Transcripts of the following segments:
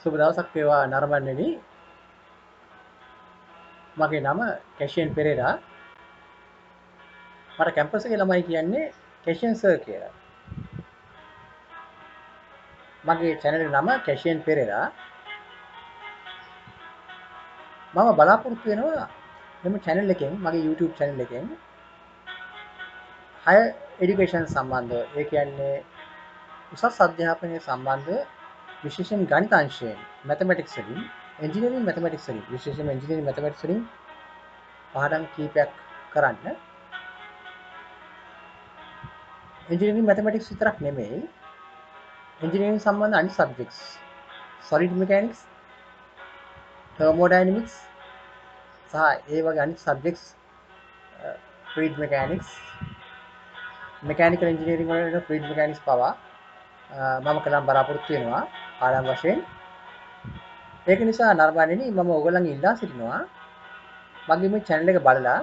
සුබ දවසක් වේවා නරඹන්නනි. මගේ නම කැෂියන් පෙරේරා. මට කැම්පස් එකේ ළමයි කියන්නේ කැෂියන් සර් කියලා. මගේ channel එක නම කැෂියන් පෙරේරා. මම බලාපොරොත්තු වෙනවා මෙම channel එකෙන්, මගේ YouTube channel එකෙන් higher education සම්බන්ධව, ඒ කියන්නේ උසස් අධ්‍යාපනය සම්බන්ධව විශේෂයෙන් ගණිත අංශයෙන්, mathematics වලින්, engineering mathematics වලින්, විශේෂයෙන්ම engineering mathematics වලින් පාඩම් කීපයක් කරන්න. engineering mathematics විතරක් නෙමෙයි, engineering සම්බන්ධ අනිත් subjects, solid mechanics, thermodynamics සහ ඒ වගේ අනිත් subjects, fluid mechanics, mechanical engineering වල fluid mechanics පවා මම කලම් බලාපොරොත්තු වෙනවා පාඩම් වශයෙන්. ඒක නිසා නරඹන්නනි, මම ඔයගොල්ලන්ගෙන් ඉල්ලා සිටිනවා මගේ මේ channel එක බලලා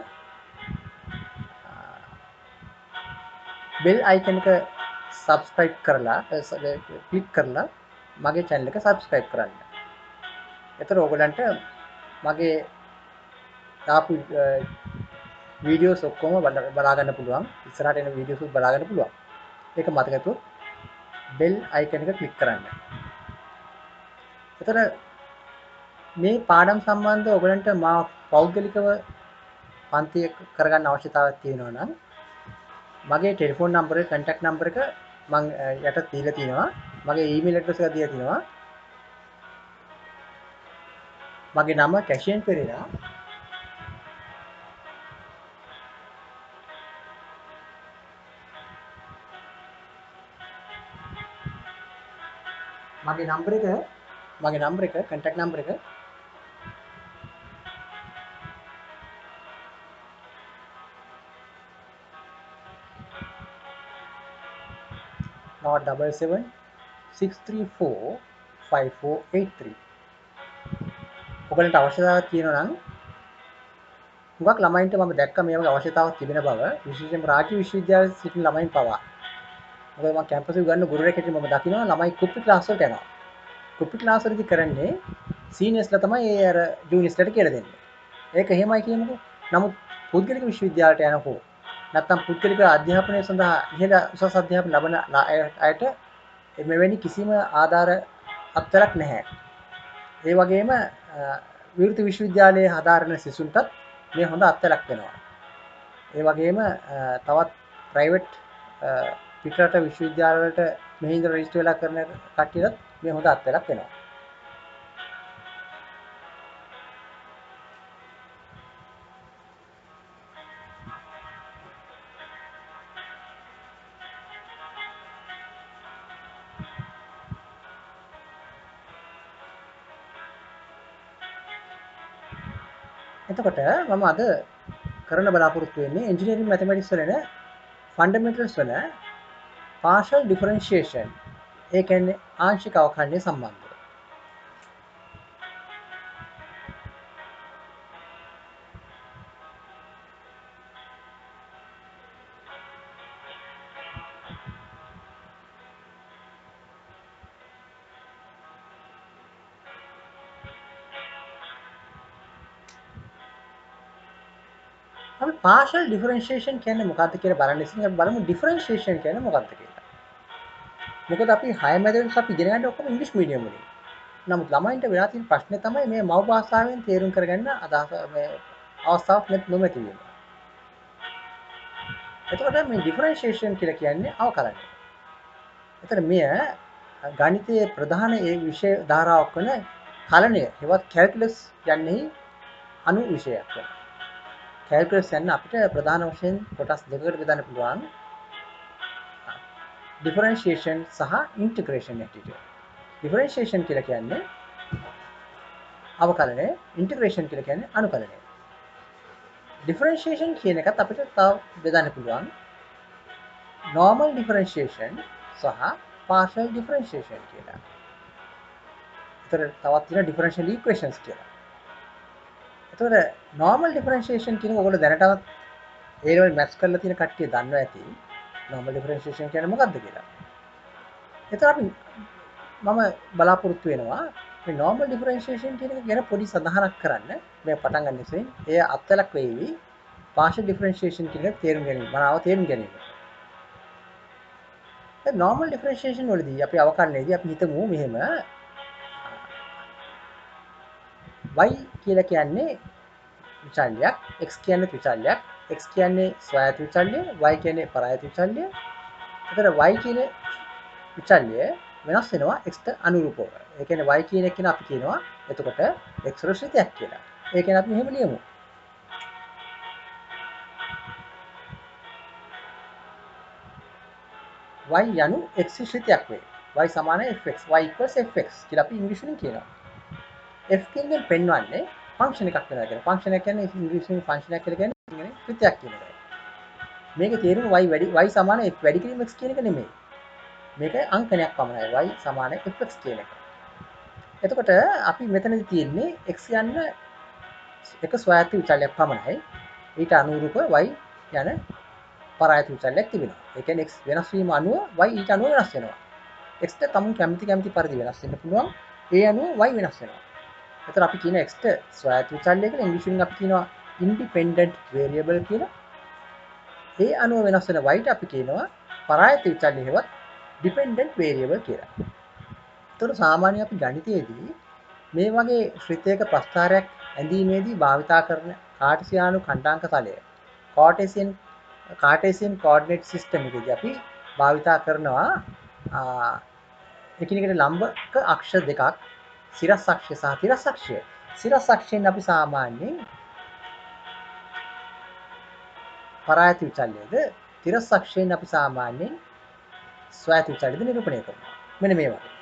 bell icon එක subscribe කරලා click කරලා මගේ channel එක subscribe කරන්න. එතකොට ඔයගොල්ලන්ට මගේ දාපු වීඩියෝස් ඔක්කොම බලා ගන්න පුළුවන්. ඉස්සරහට එන වීඩියෝස් උත් බලා ගන්න පුළුවන්. ඒක මතකතු bell icon එක click කරන්න. එතකොට මේ පාඩම් සම්බන්ධව ඔයගලන්ට මා පෞද්ගලිකව පන්ති කරගන්න අවශ්‍යතාවයක් තියෙනවා නම් මගේ ටෙලිෆෝන් නම්බර් එක, contact නම්බර් එක මම යට දීලා තියෙනවා. මගේ ඊමේල් ඇඩ්‍රස් එක දීලා තියෙනවා. මගේ නම කැෂියන් පෙරේරා. මගේ නම්බර එක contact නම්බර එක 077-634-5483. ඔයගලන්ට අවශ්‍යතාවයක් තියෙනවා නම්, හුඟක් ළමයින්ට මම දැක්ක මේ වගේ අවශ්‍යතාවක් තිබෙන බව, විශේෂයෙන්ම රාජ්‍ය විශ්වවිද්‍යාලයේ සිටින ළමයින් පවා. මොකද මම කැම්පස් එක ගන්න ගුරුවරයෙක් හැටියට මම දකිනවා ළමයි කුප්පි ක්ලාස් වලට යනවා. කුප්පි ක්ලාස් වලදී කරන්නේ සීනියර්ස්ලා තමයි ඒ අර ජූනියර්ස්ලාට කියලා දෙන්නේ. ඒක එහෙමයි කියමුකෝ. නමුත් පුද්ගලික විශ්වවිද්‍යාලයට යන හෝ නැත්නම් පුද්ගලික අධ්‍යාපනය සඳහා ඉහළ උසස් අධ්‍යාපන ලබන අයට මෙවැනි කිසිම ආධාර අත්තරක් නැහැ. ඒ වගේම විවෘත විශ්වවිද්‍යාලයේ හදාරන සිසුන්ටත් මේ හොඳ අත්තරක් වෙනවා. ඒ වගේම තවත් ප්‍රයිවට් පිටරට විශ්වවිද්‍යාල වලට මෙහි ඉඳලා රෙජිස්ටර් වෙලා කරන කට්ටියටත් මේ හොඳ අත්තරක් වෙනවා. එතකොට මම අද කරන්න බලාපොරොත්තු වෙන්නේ engineering mathematics වල fundamentals වල partial differentiation, ඒ කියන්නේ ආංශික අවකලනය සම්බන්ධව. අපි partial differentiation කියන්නේ මොකක්ද කියලා බලන්න ඉතින් අපි බලමු differentiation කියන්නේ මොකක්ද කියලා. මොකද අපි 6 mathematics අපි ඉගෙන ගන්න ඔක්කොම ඉංග්‍රීසි මීඩියම් වලින්. නමුත් ළමයින්ට වෙලා තියෙන ප්‍රශ්නේ තමයි මේ මව් භාෂාවෙන් තේරුම් කරගන්න අදහස මේ අවස්ථාවක් නොමැති වීම. එතකොට මේ differentiation කියලා කියන්නේ අවකලනය. එතන මෙය ගණිතයේ ප්‍රධාන ඒ විෂය ධාරාවක් වන කලනය, හෙවත් කැල්කියුලස් යන්නේ අනු විෂයක් වෙනවා. කැල්කියුලස් යන අපිට ප්‍රධාන වශයෙන් කොටස් දෙකකට බෙදන්න පුළුවන්. differentiation සහ integration හැටියට. differentiation කියලා කියන්නේ අවකලනය, integration කියලා කියන්නේ අනුකලනය. differentiation කියන එකත් අපිට තව බෙදන්න පුළුවන් normal differentiation සහ partial differentiation කියලා. ඒතර තවත් තියෙන differential equations කියලා. ඒතර normal differentiation කියන්නේ ඔයගොල්ලෝ දැනටවත් ඒ level maths කරලා තියෙන කට්ටිය දන්නවා ඇති normal differentiation කියන්නේ මොකක්ද කියලා. ඒතර අපි මම බලාපොරොත්තු වෙනවා මේ normal differentiation කියන එක ගැන පොඩි සඳහනක් කරන්න මේ පටන් ගන්න ඉස්සෙල්ලා එය අත්ලක් වේවි partial differentiation කියන එක තේරුම් ගැනීම මනාව තේරුම් ගැනීම. ඒ normal differentiation වලදී අපි අවකලනයේදී අපි හිතමු මෙහෙම y කියලා කියන්නේ විචල්‍යයක්, x කියන්නේ විචල්‍යයක්, x කියන්නේ ස්වයාත විචල්‍ය, y කියන්නේ පරායත විචල්‍ය. එතන y කියන විචල්‍ය වෙනස් වෙනවා x ට අනුරූපව. ඒ කියන්නේ y කියන එක කියන අපි කියනවා එතකොට x ශ්‍රිතයක් කියලා. ඒ කියන්නේ අපි මෙහෙම ලියමු. y යනු x ශ්‍රිතයක් වේ. y සමාන fx, y equals fx කියලා අපි ඉංග්‍රීසියෙන් කියනවා. f කියන්නේ පෙන්වන්නේ ෆන්ක්ෂන් එකක් වෙනවා කියන්නේ. ෆන්ක්ෂන් එක කියන්නේ ඉංග්‍රීසියෙන් ෆන්ක්ෂන් එකක් කියලා කියන්නේ ශ්‍රිතයක් කියන එකයි. මේකේ තේරුම y වැඩි y සමාන f වැඩි කිරීම x කියන එක නෙමෙයි. මේක අංකනයක් පමණයි y සමාන fx කියන එක. එතකොට අපි මෙතනදි තියෙන්නේ x යන එක ස්වයාත විචල්‍යයක් පමණයි. ඊට අනුරූප y යන පරායත විචල්‍යයක් තිබෙනවා. ඒ කියන්නේ x වෙනස් වීම අනුව y ඊට අනුව වෙනස් වෙනවා. x ට තමුන් කැමති පරිදි වෙනස් වෙන්න පුළුවන්. ඒ අනුව y වෙනස් වෙනවා. එතකොට අපි කියන x ට ස්වයාත විචල්‍ය කියලා ඉංග්‍රීසියෙන් අපි කියනවා independent variable කියලා. ඒ අනුව වෙනස් වෙන y ට අපි කියනවා පරායත විචල්‍ය හෙවත් dependent variable කියලා. එතකොට සාමාන්‍යයෙන් අපි ගණිතයේදී මේ වගේ ශ්‍රිතයක ප්‍රස්ථාරයක් ඇඳීමේදී භාවිතා කරන කාටසියානු ඛණ්ඩාංක තලය කාටේසියන් කෝඩිනේට් සිස්ටම් එකේදී අපි භාවිතා කරනවා එකිනෙකට ලම්බක අක්ෂ දෙකක් සිරස් අක්ෂය සහ තිරස් අක්ෂය. සිරස් අක්ෂයෙන් අපි සාමාන්‍යයෙන් පරායත විචල්‍යයද තිරස් අක්ෂයෙන් අපි සාමාන්‍යයෙන් ස්වයාත විචල්‍යද නිරූපණය කරනවා. මෙන්න මේ වගේ.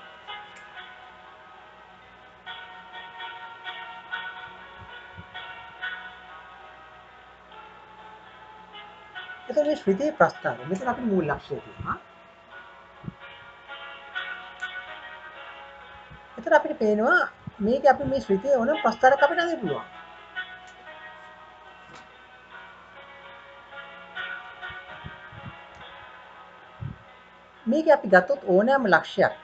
එතකොට මේ ශ්‍රිතයේ ප්‍රස්ථාරය මෙතන අපේ මූල ලක්ෂ්‍යය තියෙනවා. එතකොට අපිට පේනවා මේක අපි මේ ශ්‍රිතයේ ඕන ප්‍රස්ථාරයක් අපිට අඳින්න පුළුවන්. මේක අපි ගත්තොත් ඕනෑම ලක්ෂයක්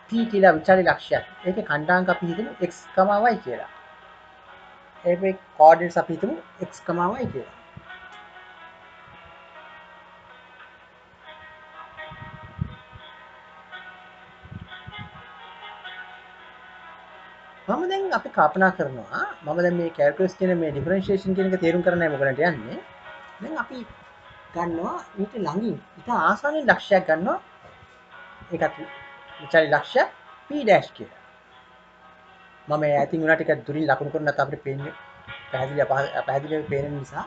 p කියලා විචල්‍ය ලක්ෂයක්. ඒකේ ඛණ්ඩාංක අපි හිතමු x, y කියලා. ඒකේ කෝඩිනේට්ස් අපි හිතමු x, y කියලා. මම දැන් අපි කල්පනා කරනවා මම දැන් මේ කැල්කියුලස් කියන මේ ඩිෆරන්ෂියේෂන් කියන එක තේරුම් කරන්නයි මොකලට යන්නේ. දැන් අපි ගන්නවා ඊට ළඟින් ඊට ආසන්නයෙන් ලක්ෂයක් ගන්නවා. ඒකත් විචල්‍ය ලක්ෂයක් p dash කියලා. මම ඇතින් උනා ටික දුරින් ලකුණු කරන නැත්නම් අපිට පේන්නේ පැහැදිලිව පේන නිසා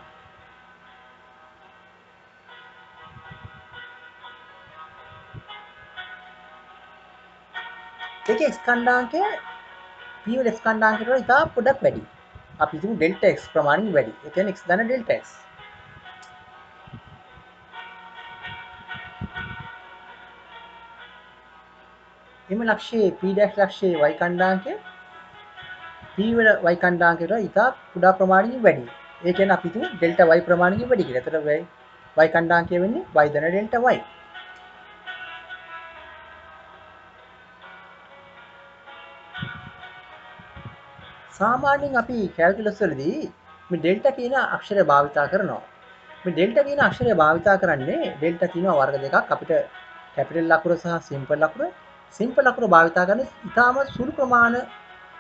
ඒකේ ස්කන්ධාංකය p වල ස්කන්ධාංකයට වඩා ඉතා පොඩක් වැඩි. අපි හිතමු ඩෙල්ටා x ප්‍රමාණයෙන් වැඩි. ඒ කියන්නේ x ධන ඩෙල්ටා x. එම ලක්ෂයේ p dash ලක්ෂයේ y ඛණ්ඩාංකය p වල y ඛණ්ඩාංකයට වඩා ඉතා කුඩා ප්‍රමාණයෙන් වැඩි. ඒ කියන්නේ අපි හිතමු ඩෙල්ටා y ප්‍රමාණයෙන් වැඩි කියලා. එතකොට y ඛණ්ඩාංකය වෙන්නේ y ධන ඩෙල්ටා y. සාමාන්‍යයෙන් අපි කැල්කියුලස් වලදී මේ ඩෙල්ටා කියන අක්ෂරය භාවිතා කරනවා. මේ ඩෙල්ටා කියන අක්ෂරය භාවිතා කරන්නේ ඩෙල්ටා තියෙනවා වර්ග දෙකක් අපිට කැපිටල් ලකුණ සහ සිම්පල් ලකුණ. සිම්පල් ලකුණ භාවිතා කරන්නේ ඉතාම සුළු ප්‍රමාණ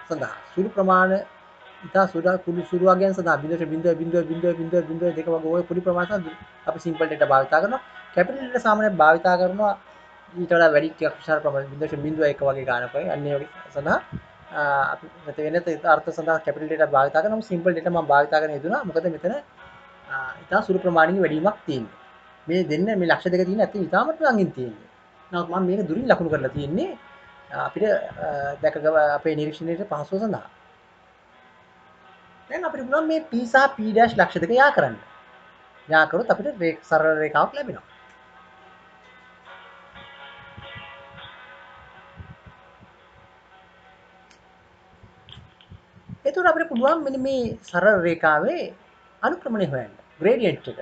සඳහා. සුළු ප්‍රමාණ ඉතා සුළු වගයන් සඳහා 0.0.0.0.0 දෙක වගේ ওই පොඩි ප්‍රමාණ සඳහා අපි සිම්පල් ඩෙල්ටා භාවිතා කරනවා. කැපිටල් ඩෙල්ටා සාමාන්‍යයෙන් භාවිතා කරනවා ඊට වඩා වැඩි ටිකක් විශාල ප්‍රමාණයක් 0.01 වගේ ගානක් වගේ අන්න ඒ වගේ සඳහා අපි වෙන අර්ථ සඳහා කැපිටල් ඩේටා භාවිත කරනවා. සිම්පල් ඩේටා මම භාවිත කරන යෙදුණා. මොකද මෙතන ඉතා සුළු ප්‍රමාණික වැඩිවීමක් තියෙනවා. මේ දෙන්න මේ ලක්ෂ දෙක තියෙන ඇත්ත ඉතාමත් ළඟින් තියෙන්නේ. නමුත් මම මේක දුරින් ලකුණු කරලා තියෙන්නේ අපිට දැක අපේ නිරීක්ෂණයට පහසුව සඳහා. දැන් අපිට පුළුවන් මේ p සහ p dash ලක්ෂ දෙක යා කරන්න. යා කරොත් අපිට සරල රේඛාවක් ලැබෙනවා. එතකොට අපිට පුළුවන් මෙන්න මේ සරල රේඛාවේ අනුක්‍රමණය හොයන්න. gradient එක.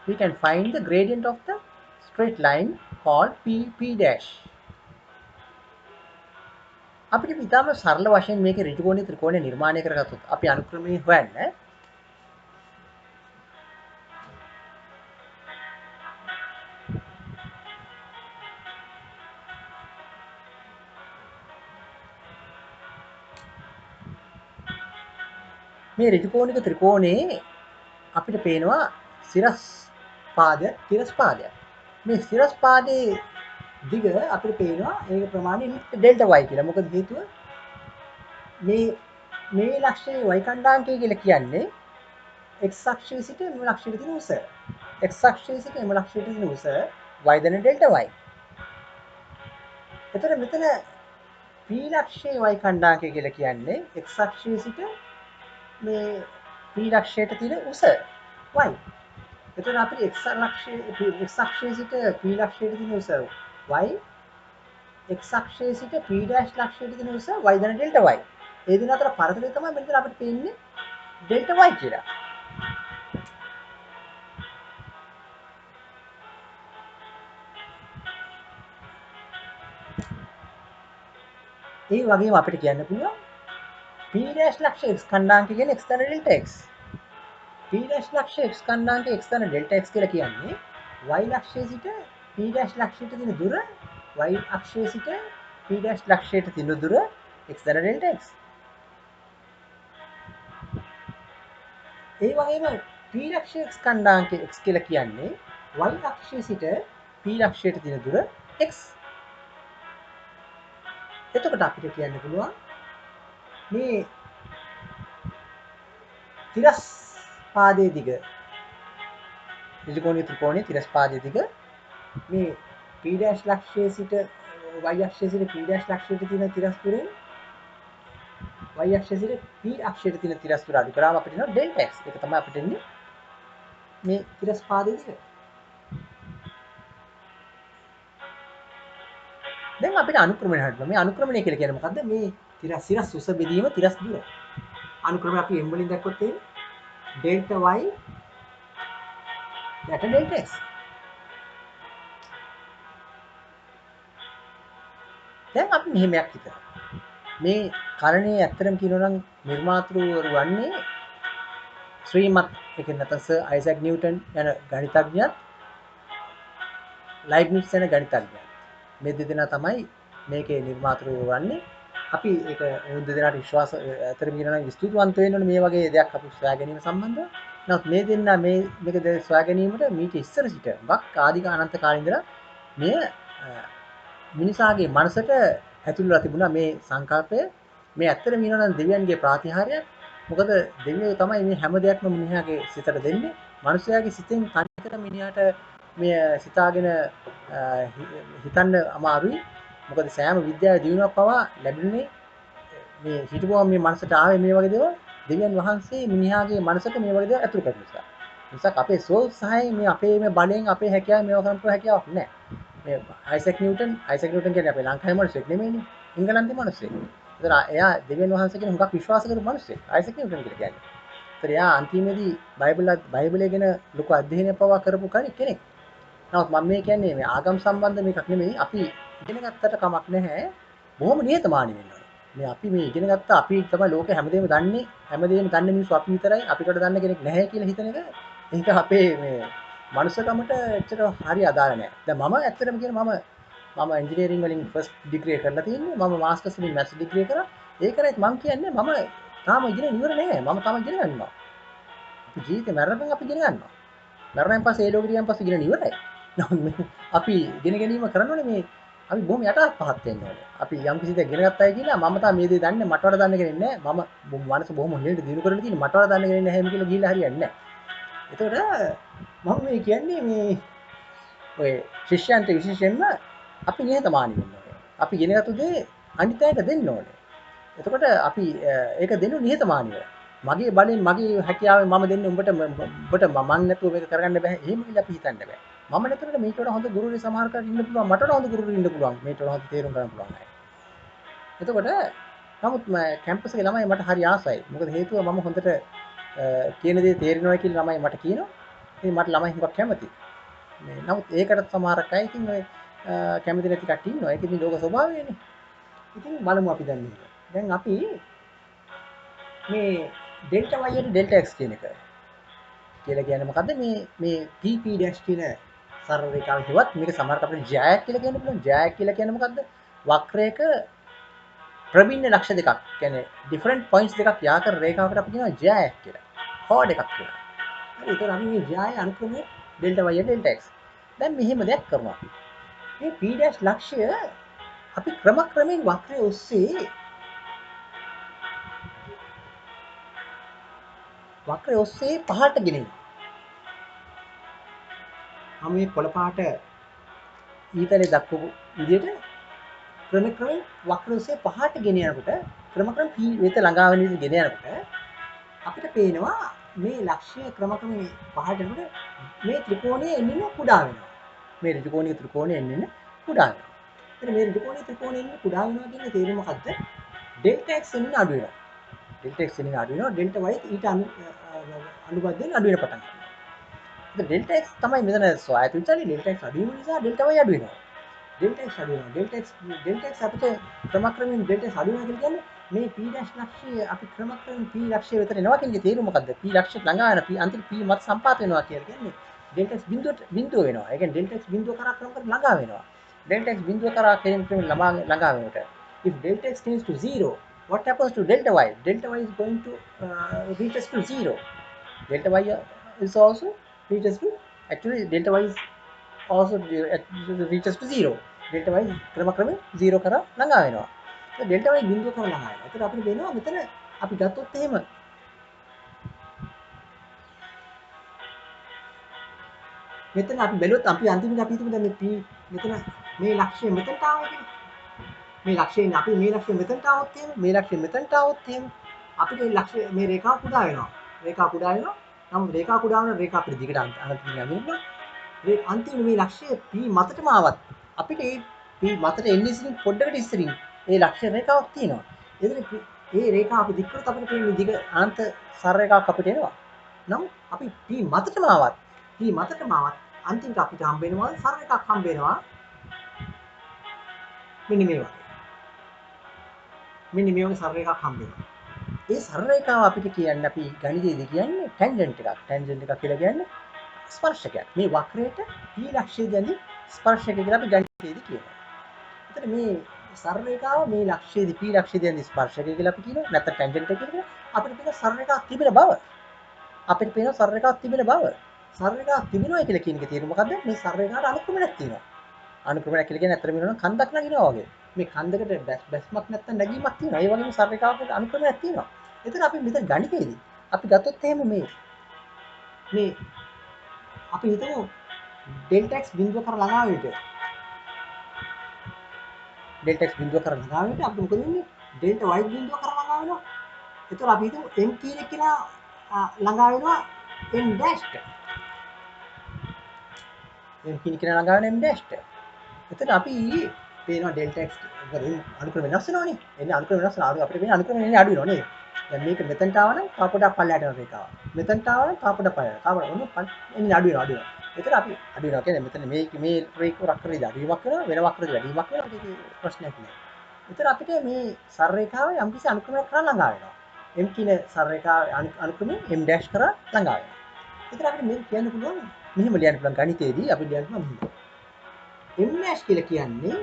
We can find the gradient of the straight line called p dash. අපිට ඉතාම සරල වශයෙන් මේකේ ඍජුකෝණී ත්‍රිකෝණය නිර්මාණය කරගත්තොත් අපි අනුක්‍රමයේ හොයන්න මේ ඍජුකෝණික ත්‍රිකෝණේ අපිට පේනවා සිරස් පාදයක් තිරස් පාදයක්. මේ සිරස් පාදයේ දිග අපිට පේනවා ඒක ප්‍රමාණය ඩෙල්ටා y කියලා. මොකද හේතුව මේ ලක්ෂයේ y කණ්ඩායමකය කියලා කියන්නේ x අක්ෂයේ සිට m අක්ෂයට තියෙන උස. x අක්ෂයේ සිට m අක්ෂයට තියෙන උස y දන ඩෙල්ටා y. එතකොට මෙතන p ලක්ෂයේ y කණ්ඩායමකය කියලා කියන්නේ x අක්ෂයේ සිට මේ p ලක්ෂයට තියෙන උස y. එතකොට අපිට x අක්ෂයේ සිට p ලක්ෂයට තියෙන උස y x අක්ෂයේ සිට p dash ලක්ෂයට තියෙන උස y දන ඩෙල්ටා y. ඒ දෙන අතර පරතරය තමයි මෙතන අපිට පේන්නේ ඩෙල්ටා y කියලා. ඒ වගේම අපිට කියන්න පුළුවන් p dash ලක්ෂ x කණ්ඩායමක කියන්නේ x දන ඩෙල්ටා x. p dash ලක්ෂ x කණ්ඩායමක x දන ඩෙල්ටා x කියලා කියන්නේ y ලක්ෂයේ සිට p dash ලක්ෂයට තියෙන දුර y අක්ෂයේ සිට p dash ලක්ෂයට තියෙන දුර x දන ඩෙල්ටා x. ඒ වගේම p ලක්ෂ x කණ්ඩායමක x කියලා කියන්නේ y අක්ෂයේ සිට p ලක්ෂයට තියෙන දුර x. එතකොට අපිට කියන්න පුළුවන් මේ තිරස් පාදයේ දිග ඍජුකෝණීය ත්‍රිකෝණයේ තිරස් පාදයේ දිග මේ p dash ලක්ෂයේ සිට y අක්ෂයේ සිට p dash ලක්ෂයට තියෙන තිරස් දුරෙන් y අක්ෂයේ සිට p අක්ෂයට තියෙන තිරස් දුර අඩු කරාම අපිට එනවා ඩෙල්ටා x. ඒක තමයි අපිට එන්නේ මේ තිරස් පාදයේ දිග. දැන් අපිට අනුක්‍රමණය හදන්න. මේ අනුක්‍රමණය කියලා කියන්නේ මොකද්ද? මේ සිරස් උස බෙදීම තිරස් දුර. අනුක්‍රමණය අපි m වලින් දැක්කොත් එන්නේ ඩෙල්ටා y යට ඩෙල්ටා x. දැන් අපි මෙහෙමයක් හිතමු. මේ කරණයේ ඇත්තටම කියනවා නම් නිර්මාතෘවරු වන්නේ ශ්‍රීමත් ඒ කියන්නේ නැත්නම් සර් අයිසැක් නිව්ටන් යන ගණිතඥයත් ලයිබ්නිට්ස් යන ගණිතඥයත්. මේ දෙදෙනා තමයි මේකේ නිර්මාතෘවරු වන්නේ. අපි ඒක උන් දෙදෙනාට විශ්වාස ඇත්තටම කියනවා නම් ස්තුතිවන්ත වෙන්න ඕනේ මේ වගේ දෙයක් අපි සොයා ගැනීම සම්බන්ධව. නමුත් මේ දෙන්නා මේක සොයා ගැනීමට මීට ඉස්සර සිට වක් ආදික අනන්ත කාලේ ඉඳලා මේ මිනිසාගේ මනසට ඇතුල් වෙලා තිබුණා මේ සංකල්පය. මේ ඇත්තටම කියනවා නම් දෙවියන්ගේ ප්‍රාතිහාර්යයක්. මොකද දෙවියෝ තමයි මේ හැම දෙයක්ම මිනිහාගේ සිතට දෙන්නේ. මිනිසයාගේ සිතෙන් තනිකර මිනිහාට මේ සිතාගෙන හිතන්න අමාරුයි. මොකද සෑම විද්‍යාවේ දිනුවක් පවා ලැබෙන්නේ මේ හිතපුවම මේ මනසට ආවේ මේ වගේ දේවල් දෙවියන් වහන්සේ මිනිහාගේ මනසට මේ වගේ දේවල් ඇතුළු කරන නිසා. නිසා අපේ සෝත්සාහයෙන් මේ අපේ මේ බලයෙන් අපේ හැකියාව මේව කරන්න පුළුවන් හැකියාවක් නැහැ. මේ අයිසැක් නිව්ටන් කියන්නේ අපේ ලංකාවේ මිනිස්සෙක් නෙමෙයිනේ. ඉංගලන්තේ මිනිස්සෙක්. ඒතර එයා දෙවියන් වහන්සේ කියන හුඟක් විශ්වාස කරපු මිනිස්සෙක්. අයිසැක් නිව්ටන් කියලා කියන්නේ. ඒතර එයා අන්තිමේදී බයිබලය ගැන ලොකු අධ්‍යයනයක් පවා කරපු කෙනෙක්. නමුත් මම මේ කියන්නේ මේ ආගම් සම්බන්ධ මේකක් නෙමෙයි. අපි ඉගෙන ගත්තට කමක් නැහැ. බොහොම නිහතමානී වෙන්න ඕනේ. මේ අපි මේ ඉගෙන ගත්තා අපි තමයි ලෝකේ හැමදේම දන්නේ. හැමදේම දන්නේ මිනිස්සු අපි විතරයි. අපිට දන්න කෙනෙක් නැහැ කියලා හිතන එක ඒක අපේ මේ මනුස්සකමට ඇත්තට හරි අදාළ නැහැ. දැන් මම ඇත්තටම කියන මම එන්ජිනියරින් වලින් ෆස්ට් ඩිග්‍රී කරලා තියෙන්නේ. මම මාස්ටර්ස් වලින් මැත්ස් ඩිග්‍රී කරා. ඒකරත් මම කියන්නේ මම තාම ඉගෙන ඉවර නැහැ. මම තාම ඉගෙන ගන්නවා. අපි ජීවිතේ මැරෙනකන් අපි ඉගෙන ගන්නවා. මැරුණාන් පස්සේ ඒ ලෝකෙට ගියන් පස්සේ ඉගෙන ඉවරයි. අපි ඉගෙන ගැනීම කරනෝනේ මේ අපි බොහොම යටහත් පහත් වෙන්න ඕනේ. අපි යම් කිසි දෙයක් ඉගෙන ගත්තයි කියලා මම තාම මේ දේ දන්නේ මට වඩා දන්න කෙනෙක් නෑ. මම මනස බොහොම හොඳට දිනු කරගෙන තියෙන මට වඩා දන්න කෙනෙක් නැහැ මේ කියලා ගිහිල්ලා හරියන්නේ නෑ. ඒතකොට මම මේ කියන්නේ මේ ඔය ශිෂ්‍යයන්ට විශේෂයෙන්ම අපි නිහතමානී වෙන්න ඕනේ. අපි ඉගෙනගත්තු දේ අනිත් අයට දෙන්න ඕනේ. එතකොට අපි ඒක දෙන්න නිහතමානීව. මගේ බලෙන් මගේ හැකියාවෙන් මම දෙන්නේ උඹට මං නැතුව මේක කරගන්න බෑ. එහෙම කියලා අපි හිතන්න බෑ. මම නැතුවට මේකට වඩා හොඳ ගුරුවරු සමහර කාට ඉන්න පුළුවන්. මට වඩා හොඳ ගුරුවරු ඉන්න පුළුවන්. මේකට වඩා හොඳ තේරුම් ගන්න පුළුවන් අය. එතකොට නමුත් කැම්පස් එකේ ළමයි මට හරි ආසයි. මොකද හේතුව මම හොඳට කියන දේ තේරෙනවා කියලා ළමයි මට කියනවා. ඉතින් මට ළමයි හුඟක් කැමතියි. නමුත් ඒකට සමහර අය ඉතින් ඔය කැමති නැති කට්ටිය ඉන්නවා. ඒක ඉතින් ලෝක ස්වභාවයනේ. ඉතින් බලමු අපි දැන් මේක. දැන් අපි මේ ඩෙල්ටා y යට ඩෙල්ටා x කියන එක කියලා කියන්නේ මොකද්ද? මේ p p' කියන සරල රේඛාව හෙවත් මේක සමහරට අපිට ජයයක් කියලා කියන්න පුළුවන්. ජයයක් කියලා කියන්නේ මොකද්ද? වක්‍රයක ප්‍රභින්න ලක්ෂ දෙකක්. කියන්නේ ඩිෆරන්ට් පොයින්ට්ස් දෙකක් යා කර රේඛාවකට අපි කියනවා ජයයක් කියලා. කෝඩ් එකක් කියලා. හරි. ඒතකොට අපි මේ ජය අනුක්‍රමයේ ඩෙල්ටා y ඩෙල්ටා x. දැන් මෙහෙම දෙයක් කරනවා. මේ p' ලක්ෂය අපි ක්‍රමක්‍රමයෙන් වක්‍රය ඔස්සේ පහළට ගෙනෙනවා. මම මේ කොළ පාට ඊතලේ දක්වපු විදිහට ක්‍රමක්‍රමයෙන් වක්‍ර ඔස්සේ පහළට ගෙන යනකොට ක්‍රමක්‍රමයෙන් p වෙත ළඟා වෙන විදිහට ගෙන යනකොට අපිට පේනවා මේ ලක්ෂ්‍ය ක්‍රමක්‍රමයෙන් පහළට යනකොට මේ ත්‍රිකෝණයේ එන්නේ කුඩා වෙනවා. මේ ත්‍රිකෝණීය ත්‍රිකෝණය එන්නේ කුඩා වෙනවා. එතන මේ ත්‍රිකෝණීය ත්‍රිකෝණය එන්නේ කුඩා වෙනවා කියන්නේ තේරුම මොකද්ද? ඩෙල්ටා x එන්නේ අඩු වෙනවා. ඩෙල්ටා x එන්නේ අඩු වෙනවා. ඩෙල්ටා y ඊට අනුබද්ධයෙන් අඩු වෙන පටන් ගන්නවා. ඩෙල්ටා x තමයි මෙතන සොයාතු විචාරේ ඩෙල්ටා x අඩු වීම නිසා ඩෙල්ටා y අඩු වෙනවා. ඩෙල්ටා x අඩු වෙනවා. ඩෙල්ටා x අපිට ක්‍රමක්‍රමයෙන් ඩෙල්ටා x අඩු වෙනවා කියන්නේ මේ p' ලක්ෂ්‍යය අපි ක්‍රමක්‍රමයෙන් p ලක්ෂ්‍යය වෙතට එනවා කියන එක තේරුම මොකද්ද? p ලක්ෂ්‍යයට ළඟා වෙන p අන්තිම p මත සම්පාත වෙනවා කියලා කියන්නේ ඩෙල්ටා x බිඳුව වෙනවා. ඒ කියන්නේ ඩෙල්ටා x බිඳුව කරා ක්‍රමකට ළඟා වෙනවා. ඩෙල්ටා x බිඳුව කරා ක්‍රමයෙන් ළඟා වෙනකොට if delta x tends to 0, what happens to delta y? Delta y is going to reaches to 0. Delta y is also reaches to actually delta y is also reaches to 0. delta y ක්‍රමක්‍රමයෙන් 0 කරා ළඟා වෙනවා. ඒ delta y බිඳුව කරා ළඟා වෙනවා. ඒතර අපිට වෙනවා මෙතන අපි ගත්තොත් එහෙම මෙතන අපි බැලුවොත් අපි අන්තිමට අපි හිතමු දැන් මේ p මෙතන මේ ලක්ෂ්‍යය මෙතනට ආවා කියලා. මේ ලක්ෂ්‍යයෙන් අපි මේ ලක්ෂ්‍යය මෙතනට આવොත් එහෙම මේ ලක්ෂ්‍යය මෙතනට આવොත් එහෙම අපිට මේ ලක්ෂ්‍ය මේ රේඛාව කුඩා වෙනවා. රේඛාව කුඩා වෙනවා. නමුත් රේඛාව කුඩා වෙන රේඛාව අපිට දිගට අනන්ත දිගට යන්න මේ අන්තිම මේ ලක්ෂ්‍ය p මතටම ආවත් අපිට ඒ p මතට එන්නේ ඉතින් පොඩ්ඩකට ඉස්සරින් ඒ ලක්ෂ්‍ය රේඛාවක් තියෙනවා. ඒතර ඒ රේඛාව අපි දික් කරොත් අපිට පේන්නේ දිග අනන්ත සරල රේඛාවක් අපිට එනවා. නමුත් අපි p මතටම ආවත් අන්තිමට අපිට හම්බ වෙනවා සරල රේඛාවක් හම්බ වෙනවා. මෙන්න මේ වගේ. මෙන්න මේ වගේ සරල රේඛාවක් හම්බ වෙනවා. ඒ සරල රේඛාව අපිට කියන්නේ අපි ගණිතයේදී කියන්නේ ටැන්ජන්ට් එකක්. ටැන්ජන්ට් එකක් කියලා කියන්නේ ස්පර්ශකයක්. මේ වක්‍රයට p ලක්ෂයේදී ස්පර්ශකය කියලා අපි ගණිතයේදී කියනවා. එතන මේ සරල රේඛාව මේ ලක්ෂයේදී p ලක්ෂයේදී ස්පර්ශකය කියලා අපි කියනවා. නැත්නම් ටැන්ජන්ට් එක කියලා. අපිට පේන සරල රේඛාවක් තිබෙන බව. අපිට පේන සරල රේඛාවක් තිබෙන බව. සරල රේඛාවක් තිබෙනවා කියලා කියන එක තේරුම මොකද්ද? මේ සරල රේඛාවට අනුක්‍රමණයක් තියෙනවා. අනුක්‍රමණයක් කියලා කියන්නේ අතර වෙනවනම් කන්දක් නගිනවා වගේ. මේ කන්දකට බැස්මක් නැත්තම් නැගීමක් තියෙනවා. ඒ වගේම සරල රේඛාවකට අනුක්‍රමණයක් තියෙනවා. එතන අපි මෙතන ගණිතයේදී අපි ගත්තොත් එහෙම මේ අපි හිතමු ඩෙල්ටා x බිඳුව කර ළඟා වෙන්න. ඩෙල්ටා x බිඳුව කර ළඟා වෙන්න අපි මොකද වෙන්නේ? ඩෙල්ටා y බිඳුව කර ළඟා වෙනවා. එතකොට අපි හිතමු m කියන එක ළඟා වෙනවා m ඩෑෂ්ට. m කියන එක ළඟා වෙන m ඩෑෂ්ට. එතන අපි පේනවා ඩෙල්ටා x අනුක්‍රම වෙනස් වෙනවනේ. එන්නේ අනුක්‍රම වෙනස් වෙනවා. අපිට පේන්නේ අනුක්‍රම එන්නේ අඩු වෙනවා නේද? දැන් මේක මෙතනට ආව නම් තව පොඩක් පල්ලයට යන රේඛාව. මෙතනට ආව නම් තව පොඩක් පල්ලයට. තව ඔන්න එන්නේ අඩු වෙනවා. එතන අපි අඩු වෙනවා කියන්නේ මෙතන මේ රේඛාව වක්‍රයේදී අඩුවීමක් වෙනවා වෙන වක්‍රයේදී වැඩිවීමක් වෙනවා. ඒක ප්‍රශ්නයක් නෑ. එතන අපිට මේ සරල රේඛාවේ යම්කිසි අනුක්‍රමයක් කරා ළඟා වෙනවා. m කියන සරල රේඛාවේ අනුක්‍රමය m ඩෑෂ් කරා ළඟා වෙනවා. එතන අපිට මේක කියන්න පුළුවන් මෙහෙම ලියන්න පුළුවන් ගණිතයේදී අපි ලියන්න පුළුවන් m ඩෑෂ් කියලා කියන්නේ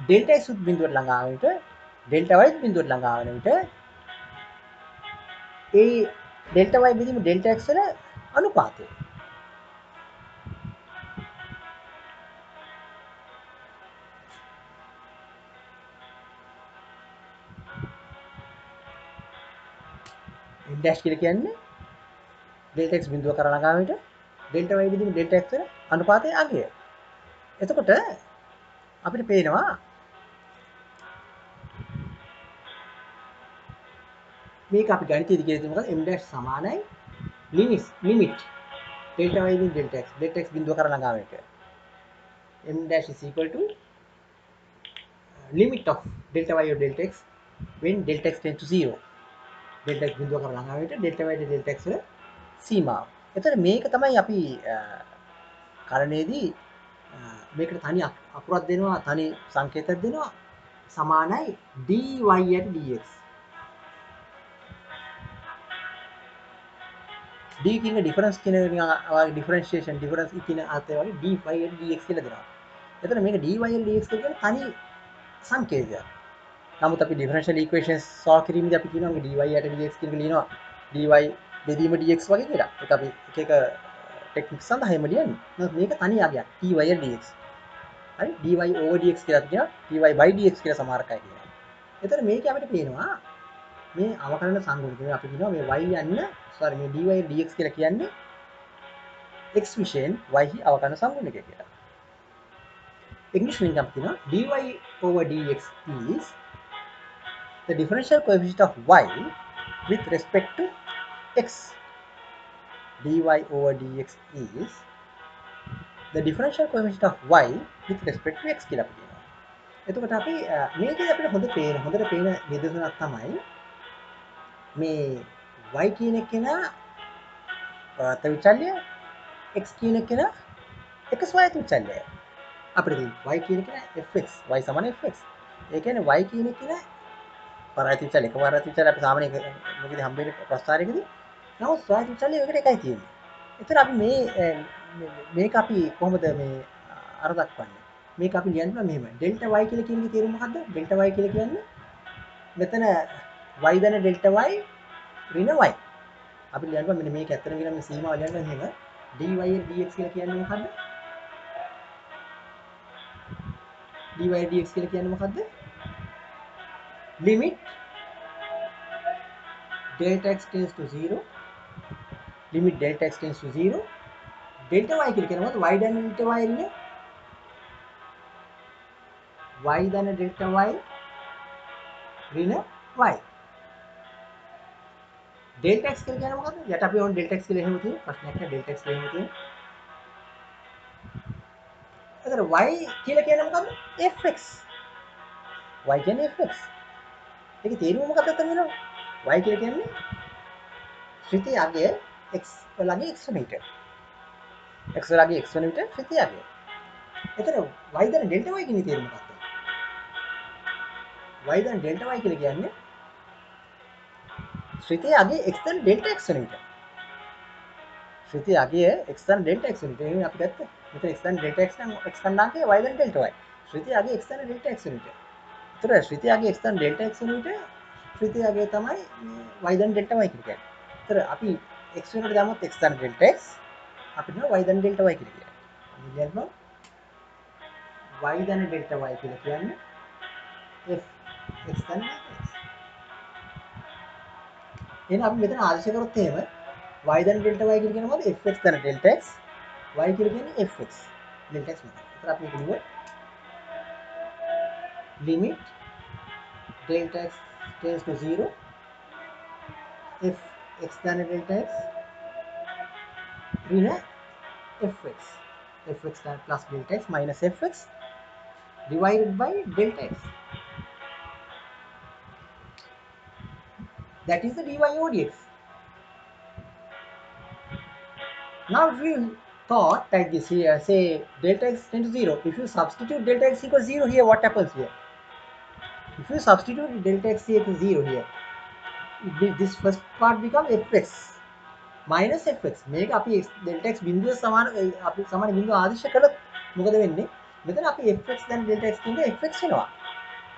ඩෙල්ටා x බිඳුවට ළඟා වෙන විට ඩෙල්ටා y බිඳුවට ළඟා වෙන විට ඒ ඩෙල්ටා y බෙදීම ඩෙල්ටා x වල අනුපාතය. m ඩෑෂ් කියලා කියන්නේ ඩෙල්ටා x බිඳුව කරා ළඟා වෙන විට ඩෙල්ටා y බෙදීම ඩෙල්ටා x වල අනුපාතයේ අගය. එතකොට අපිට පේනවා මේක අපි ගණිතයේදී කියලා තියෙන මොකද m dash සමානයි limit delta y in delta x බිඳුව කරා ළඟා වෙන එක m dash is equal to limit of delta y or delta x when delta x tends to 0. delta x බිඳුව කරා ළඟා වෙන එක delta y delta x වල සීමාව. එතකොට මේක තමයි අපි කලණයේදී මේකට තනි අකුරක් දෙනවා, තනි සංකේතයක් දෙනවා සමානයි dy at dx. d කියන ඩිෆරන්ස් කියන වගේ ඩිෆරන්ෂියේෂන් ඩිෆරන්ස් කියන අර්ථය වගේ dy at dx කියලා දෙනවා. එතන මේක dy at dx කියන්නේ තනි සංකේතයක්. නමුත් අපි ඩිෆරන්ෂියල් ඉක්වේෂන්ස් සොල්ව් කිරීමේදී අපි කියනවා dy at dx කියන එක ලියනවා dy බෙදීම dx වගේ කියලා. ඒක අපි එක එක ටෙක්නික්ස් සඳහා එහෙම ලියන්නේ. නමුත් මේක තනි අගයක් dy at dx. හරි dy over dx කියලා අපි කියනවා dy by dx කියලා සමහර අය කියනවා. එතන මේක අපිට පේනවා මේ අවකලන සංගුණිකය අපි කියනවා මේ y යන්න sorry මේ dy dx කියලා කියන්නේ x විශයෙන් y හි අවකලන සංගුණිකය කියලා. ඉංග්‍රීසි වලින් අපි කියනවා dy over dx is the differential coefficient of y with respect to x. dy over dx is the differential coefficient of y with respect to x කියලා අපි කියනවා. එතකොට අපි මේකේ අපිට හොඳට පේන නිදසුනක් තමයි මේ y කියන කෙනා ප්‍රාත විචල්‍ය x කියන කෙනා xy විචල්‍ය. අපිට y කියන කෙනා fx y සමාන fx. ඒ කියන්නේ y කියන කෙනා පරාත විචල්‍ය එක පරාත විචල්‍ය අපි සාමාන්‍ය මොකද හම්බෙන්නේ ප්‍රස්තාරයකදී. නමුත් ස්වයං විචල්‍ය එකට එකයි තියෙන්නේ. එතන අපි මේක අපි කොහොමද මේ අර දක්වන්නේ? මේක අපි ලියන්න මෙහෙම. ඩෙල්ටා y කියලා කියන එකේ තේරුම මොකද්ද? ඩෙල්ටා y කියලා කියන්නේ මෙතන y දන ඩෙල්ටා y ඍණ y. අපි ලියන්න මෙන්න මේක ඇත්තටම කියන මේ සීමාව ලියන්න මෙහෙම. dy dx කියලා කියන්නේ මොකද්ද? dy dx කියලා කියන්නේ මොකද්ද? limit delta x tends to 0 limit delta x tends to 0 delta y කියලා කියනවාද y දන delta y ඍණ y දන delta y ඍණ y delta x කියලා කියන්නේ මොකද්ද? යට අපි ඕන delta x කියලා එහෙම තියෙන ප්‍රශ්නයක් නෑ delta x කියලා එහෙම තියෙන. එතන y කියලා කියන්නේ මොකද්ද? fx. y කියන්නේ fx. ඒකේ තේරුම මොකක්ද එතන වෙනව? y කියලා කියන්නේ ශ්‍රිතී අගය x වලගේ x වන විට. x වලගේ x වන විට ශ්‍රිතී අගය. එතන y දන delta y කියන තේරුම මොකක්ද? y දන delta y කියලා කියන්නේ ශ්‍රිතී අගය x දන delta x වන විට. ශ්‍රිතී අගය x දන delta x වන විට. එහෙනම් අපි ගත්තා. මෙතන x දන delta x නම් x කණ්ඩාංකය y දන delta y. ශ්‍රිතී අගය x දන delta x වන විට. ඒතර ශ්‍රිතී අගය x දන delta x වන විට ශ්‍රිතී අගය තමයි y දන delta y කියලා කියන්නේ. ඒතර අපි x වෙනකොට දාමොත් x දන delta x අපිට y දන delta y කියලා කියනවා. අපි කියනවා y දන delta y කියලා කියන්නේ f x දන delta x. එහෙනම් අපි මෙතන ආදේශ කරොත් එහෙම y දන delta y කියලා කියනවාද fx දන delta x y කියලා කියන්නේ fx delta x මත. ඒතර අපි කියනවා limit delta x tends to 0 f x දන delta x ඍණ fx fx plus delta x minus fx divided by delta x. That is the dy over dx. Now if we thought like this here, say delta x tends to 0. If you substitute delta x equals 0 here, what happens here? If you substitute delta x equals 0 here, this first part becomes fx minus fx. මේක අපි delta x බිඳුව සමාන අපි සමාන බිඳුව ආදිශ කළොත් මොකද වෙන්නේ? මෙතන අපි fx දැන් delta x කියන fx වෙනවා.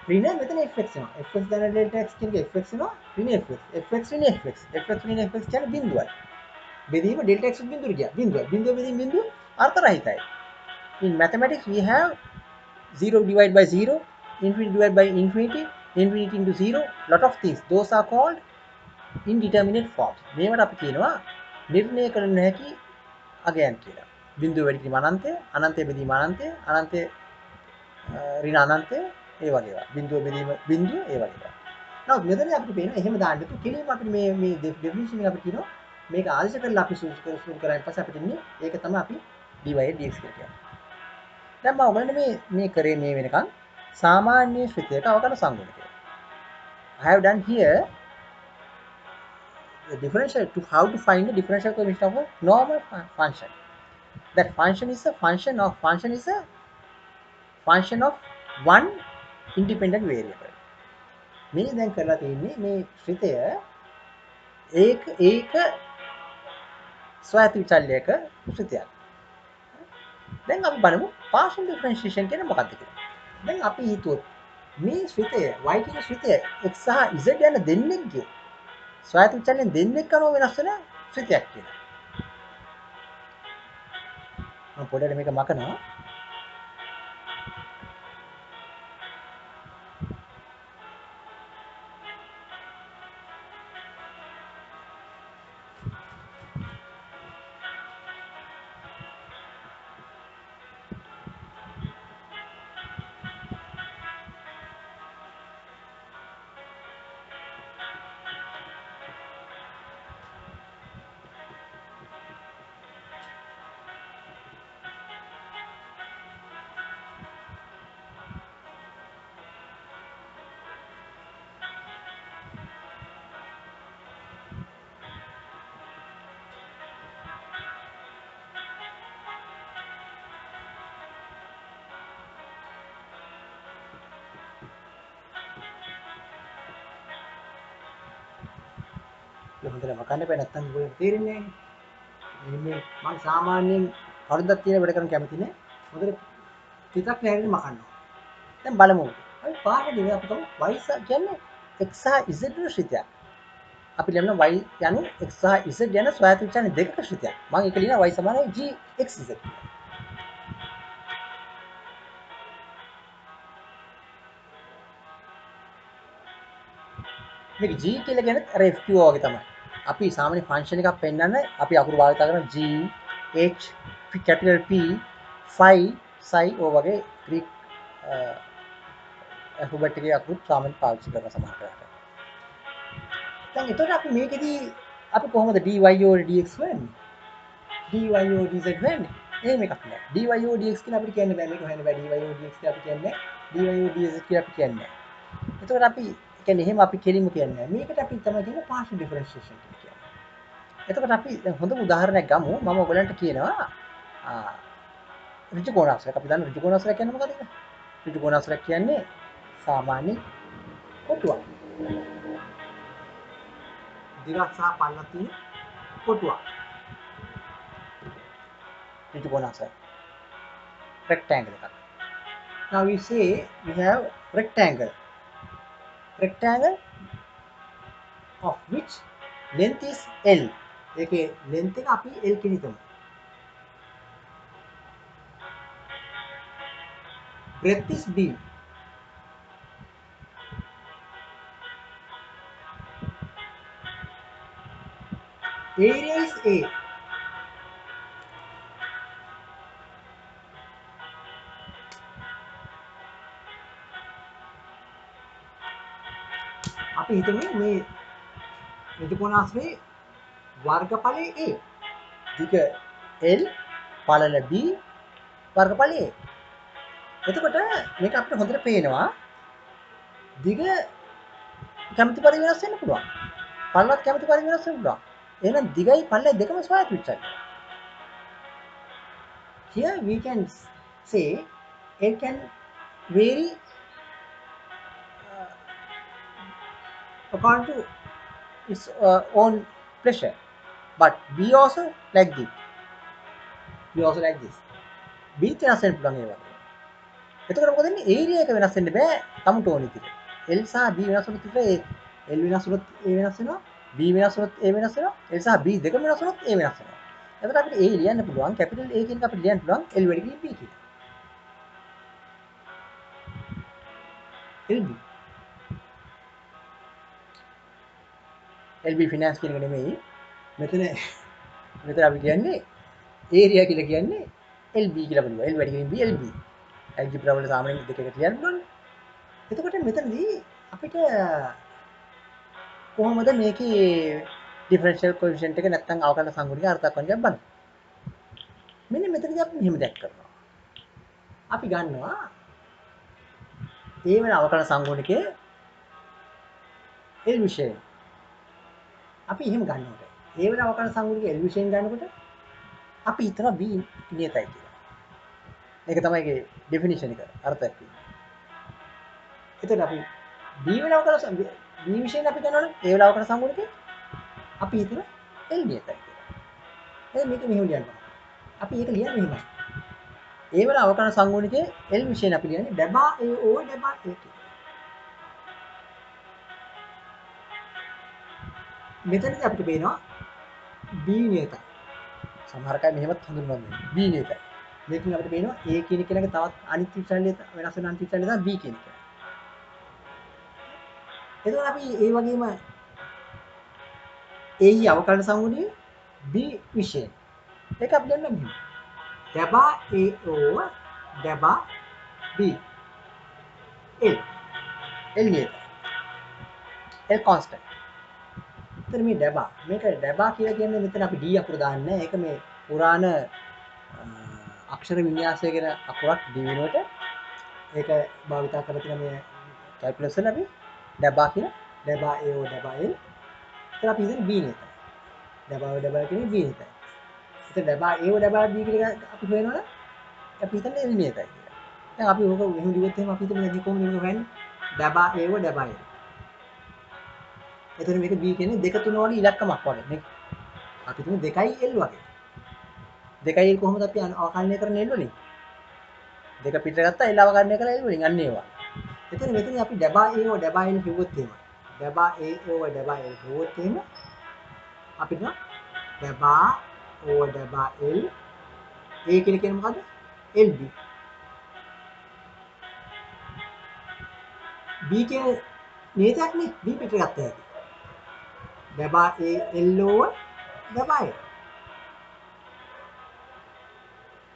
ඍණ මෙතන fx වෙනවා. fx දැන් delta x කියන fx වෙනවා. ඍණ fx. fx ඍණ fx. fx ඍණ fx කියන්නේ බිඳුවයි. බෙදීම delta x බිඳුවට ගියා. බිඳුව බෙදීම බිඳුව අර්ථ රහිතයි. In mathematics we have 0 divided by 0, infinity divided by infinity, infinity into 0, lot of things. Those are called indeterminate forms. මේවට අපි කියනවා නිර්ණය කරන්න නොහැකි අගයන් කියලා. බිඳුව වැඩි කිරීම අනන්තය, අනන්තය බෙදීම අනන්තය, අනන්තය ඍණ අනන්තය ඒ වගේ ඒවා. බිඳුව බෙදීම බිඳුව ඒ වගේ ඒවා. නමුත් මෙතන අපිට පේනවා එහෙම දාන්න තු කෙලින්ම අපිට මේ ඩෙෆිනිෂන් එක අපිට කියනවා මේක ආදේශ කරලා අපි සූස් කරලා ඊපස්සේ අපිට ඉන්නේ ඒක තමයි අපි dy dx කියලා කියන්නේ. දැන් මම ඔයගොල්ලන්ට මේ කරේ මේ වෙනකන් සාමාන්‍ය ශ්‍රිතයක අවකලන සංගුණකය. I have done here the differential to how to find the differential coefficient of a normal function. that function is a function of one independent variable. මේ දැන් කරලා තියෙන්නේ මේ ශ්‍රිතය ඒක ස්වයං විචල්‍යයක ශ්‍රිතයක්. දැන් අපි බලමු partial differentiation කියන්නේ මොකක්ද කියලා. දැන් අපි හිතුවොත් මේ ශ්‍රිතය y කියන ශ්‍රිතය x සහ z යන දෙන්නෙක්ගේ ස්වයං විචල්‍යයෙන් දෙන්නෙක් අනුව වෙනස් වෙන ශ්‍රිතයක් කියලා. මම පොඩ්ඩක් මේක මකනවා. හොඳට මකන්න බෑ නැත්තම් ඔයගොල්ලෝ තේරෙන්නේ නැහැ. මේ මම සාමාන්‍යයෙන් වරදක් තියෙන වැඩ කරන්න කැමති නෑ. හොඳට පිටක් නැහැරෙන්න මකන්නවා. දැන් බලමු. අපි පාරේ අපි තමයි y කියන්නේ x සහ z වල ශ්‍රිතයක්. අපි ලියන y යනු x සහ z යන ස්වයං විචලන දෙකක ශ්‍රිතයක්. මම ඒක ලියනවා y සමානයි gxz කියලා. මේක g කියලා කියන්නේ අර fq වගේ තමයි. අපි සාමාන්‍ය ෆන්ක්ෂන් එකක් පෙන්නන්න අපි අකුරු භාවිත කරන g h capital p phi psi ඔය වගේ ග්‍රීක alphabet එකේ අකුරු සාමාන්‍ය පාවිච්චි කරන සමහර කරලා. දැන් එතකොට අපි මේකෙදී අපි කොහොමද dy over dx වෙන්නේ? dy over dz වෙන්නේ? එහෙම එකක් නෑ. dy over dx කියලා අපිට කියන්න බෑ. මේක හොයන්න බෑ. dy over dx කියලා අපි කියන්නේ dy over dz කියලා අපි කියන්නේ. එතකොට අපි කියන්නේ එහෙම අපි කෙලින්ම කියන්නේ. මේකට අපි තමයි කියන්නේ partial differentiation කියලා කියන්නේ. එතකොට අපි දැන් හොඳ උදාහරණයක් ගමු. මම ඔයගලන්ට කියනවා ඍජු කෝණාශ්‍රයක්. අපි දන්න ඍජු කෝණාශ්‍රයක් කියන්නේ මොකක්ද කියලා? ඍජු කෝණාශ්‍රයක් කියන්නේ සාමාන්‍ය කොටුවක්. දිගක් සහ පළලක් තියෙන කොටුවක්. ඍජු කෝණාශ්‍රය. rectangle එකක්. Now we say we have rectangle of which length is L. ඒකේ length එක අපි L කියලා හිතමු. breadth is B. area is A. අපි හිතමු මේ ඍජු කෝණාශ්‍රයේ වර්ගඵලය A. දිග L පළල B වර්ගඵලය A. එතකොට මේක අපිට හොඳට පේනවා දිග කැමති පරිදි වෙනස් වෙන්න පුළුවන්. පළලත් කැමති පරිදි වෙනස් වෙන්න පුළුවන්. එහෙනම් දිගයි පළලයි දෙකම ස්වයං විචලන. Here we can say it can vary according to its own pleasure, but B also like this. B also like this. B වෙනස් වෙන්න පුළුවන් ඒ වගේ. එතකොට මොකද වෙන්නේ? ඒරියා එක වෙනස් වෙන්න බෑ තමුට ඕන විදිහට. L සහ B වෙනස් වුණොත් විතර L වෙනස් වුණොත් A වෙනස් වෙනවා. B වෙනස් වුණොත් A වෙනස් වෙනවා. L සහ B දෙකම වෙනස් වුණොත් A වෙනස් වෙනවා. එතකොට අපිට A ලියන්න පුළුවන් කැපිටල් A කියන එක අපිට ලියන්න පුළුවන් L වැඩි B කියලා. LB. LB finance කියන එක නෙමෙයි. මෙතන අපි කියන්නේ ඒරියා කියලා කියන්නේ LB කියලා බලනවා. L වැඩි B LB. algebra වල සාමාන්‍යයෙන් දෙක එකට ලියන්න ඕනේ. එතකොට මෙතනදී අපිට කොහොමද මේකේ differential coefficient එක නැත්නම් අවකලන සංගුණික අර්ථකථනයක් බලන්න. මෙන්න මෙතනදී අපි මෙහෙම දැක් කරනවා. අපි ගන්නවා A වෙන අවකලන සංගුණිකයේ L විශේෂය. අපි එහෙම ගන්නකොට A වෙන අවකලන සංගුණිකයේ L විශේෂයෙන් ගන්නකොට අපි හිතනවා B නියතයි කියලා. ඒක තමයි ඒකේ ඩෙෆිනිෂන් එක අර්ථයක් තියෙන්නේ. එතකොට අපි B වෙලාවකට B විශේෂයෙන් අපි කරනවනේ ඒ වෙලාවකට සංගුණිකේ අපි හිතනවා L නියතයි කියලා. එහෙනම් මේක මෙහෙම ලියන්න. අපි ඒක ලියන්නේ මෙහෙමයි. ඒ වෙලාව අවකලන සංගුණිකේ L විශේෂයෙන් අපි ලියන්නේ ඩබා A over ඩබා A කියලා. මෙතනදී අපිට පේනවා B නියතයි. සමහර කයි මෙහෙමත් හඳුන්වන්නේ B නියතයි. මේකෙන් අපිට පේනවා A කියන කෙනාගේ තවත් අනිත් විචල්‍ය වෙනස් වෙන අනිත් විචල්‍ය තමයි B කියන එක. එතකොට අපි ඒ වගේම A යි අවකලන සංගුණිකේ B විශේෂයෙන් ඒක අපි ගන්න මෙහෙම. ඩබා A over ඩබා B L නියතයි. L constant. එතන මේ ඩබා මේක ඩබා කියලා කියන්නේ මෙතන අපි D අකුර දාන්නේ නැහැ. ඒක මේ පුරාණ අක්ෂර වින්‍යාසය කියන අකුරක් D වෙනුවට ඒක භාවිත කරලා තියෙන මේ කැල්කියුලස් වල අපි ඩබා කියන ඩබා A over ඩබා L. එතන අපි හිතන්නේ B නියතයි. ඩබා over ඩබා කියන්නේ B නියතයි. එතන ඩබා A over ඩබා B කියන එක අපි හොයනවනේ අපි හිතන්නේ L නියතයි කියලා. දැන් අපි ඕක මෙහෙම ලියුවොත් එහෙම අපි හිතමු දැන් කොහොමද මේක හොයන්නේ? ඩබා A over ඩබා L. එතන මේක B කියන්නේ 2 3 වගේ ඉලක්කමක් වගේ නේ. අපි තුමු 2යි L වගේ. 2යි L කොහොමද අපි අවකලනය කරන්නේ L වලින්? 2 පිටට ගත්තා L අවකලනය කරලා L වලින් අන්න ඒවා. එතන මෙතන අපි ඩබා A over ඩබා L කිව්වොත් එහෙම. ඩබා A over ඩබා L කිව්වොත් එහෙම අපිට ඩබා over ඩබා L A කියන්නේ මොකද්ද? LB. B කියන්නේ නේදක් නේ B පිටට ගත්තා හැකි. ඩබා A L over ඩබා L.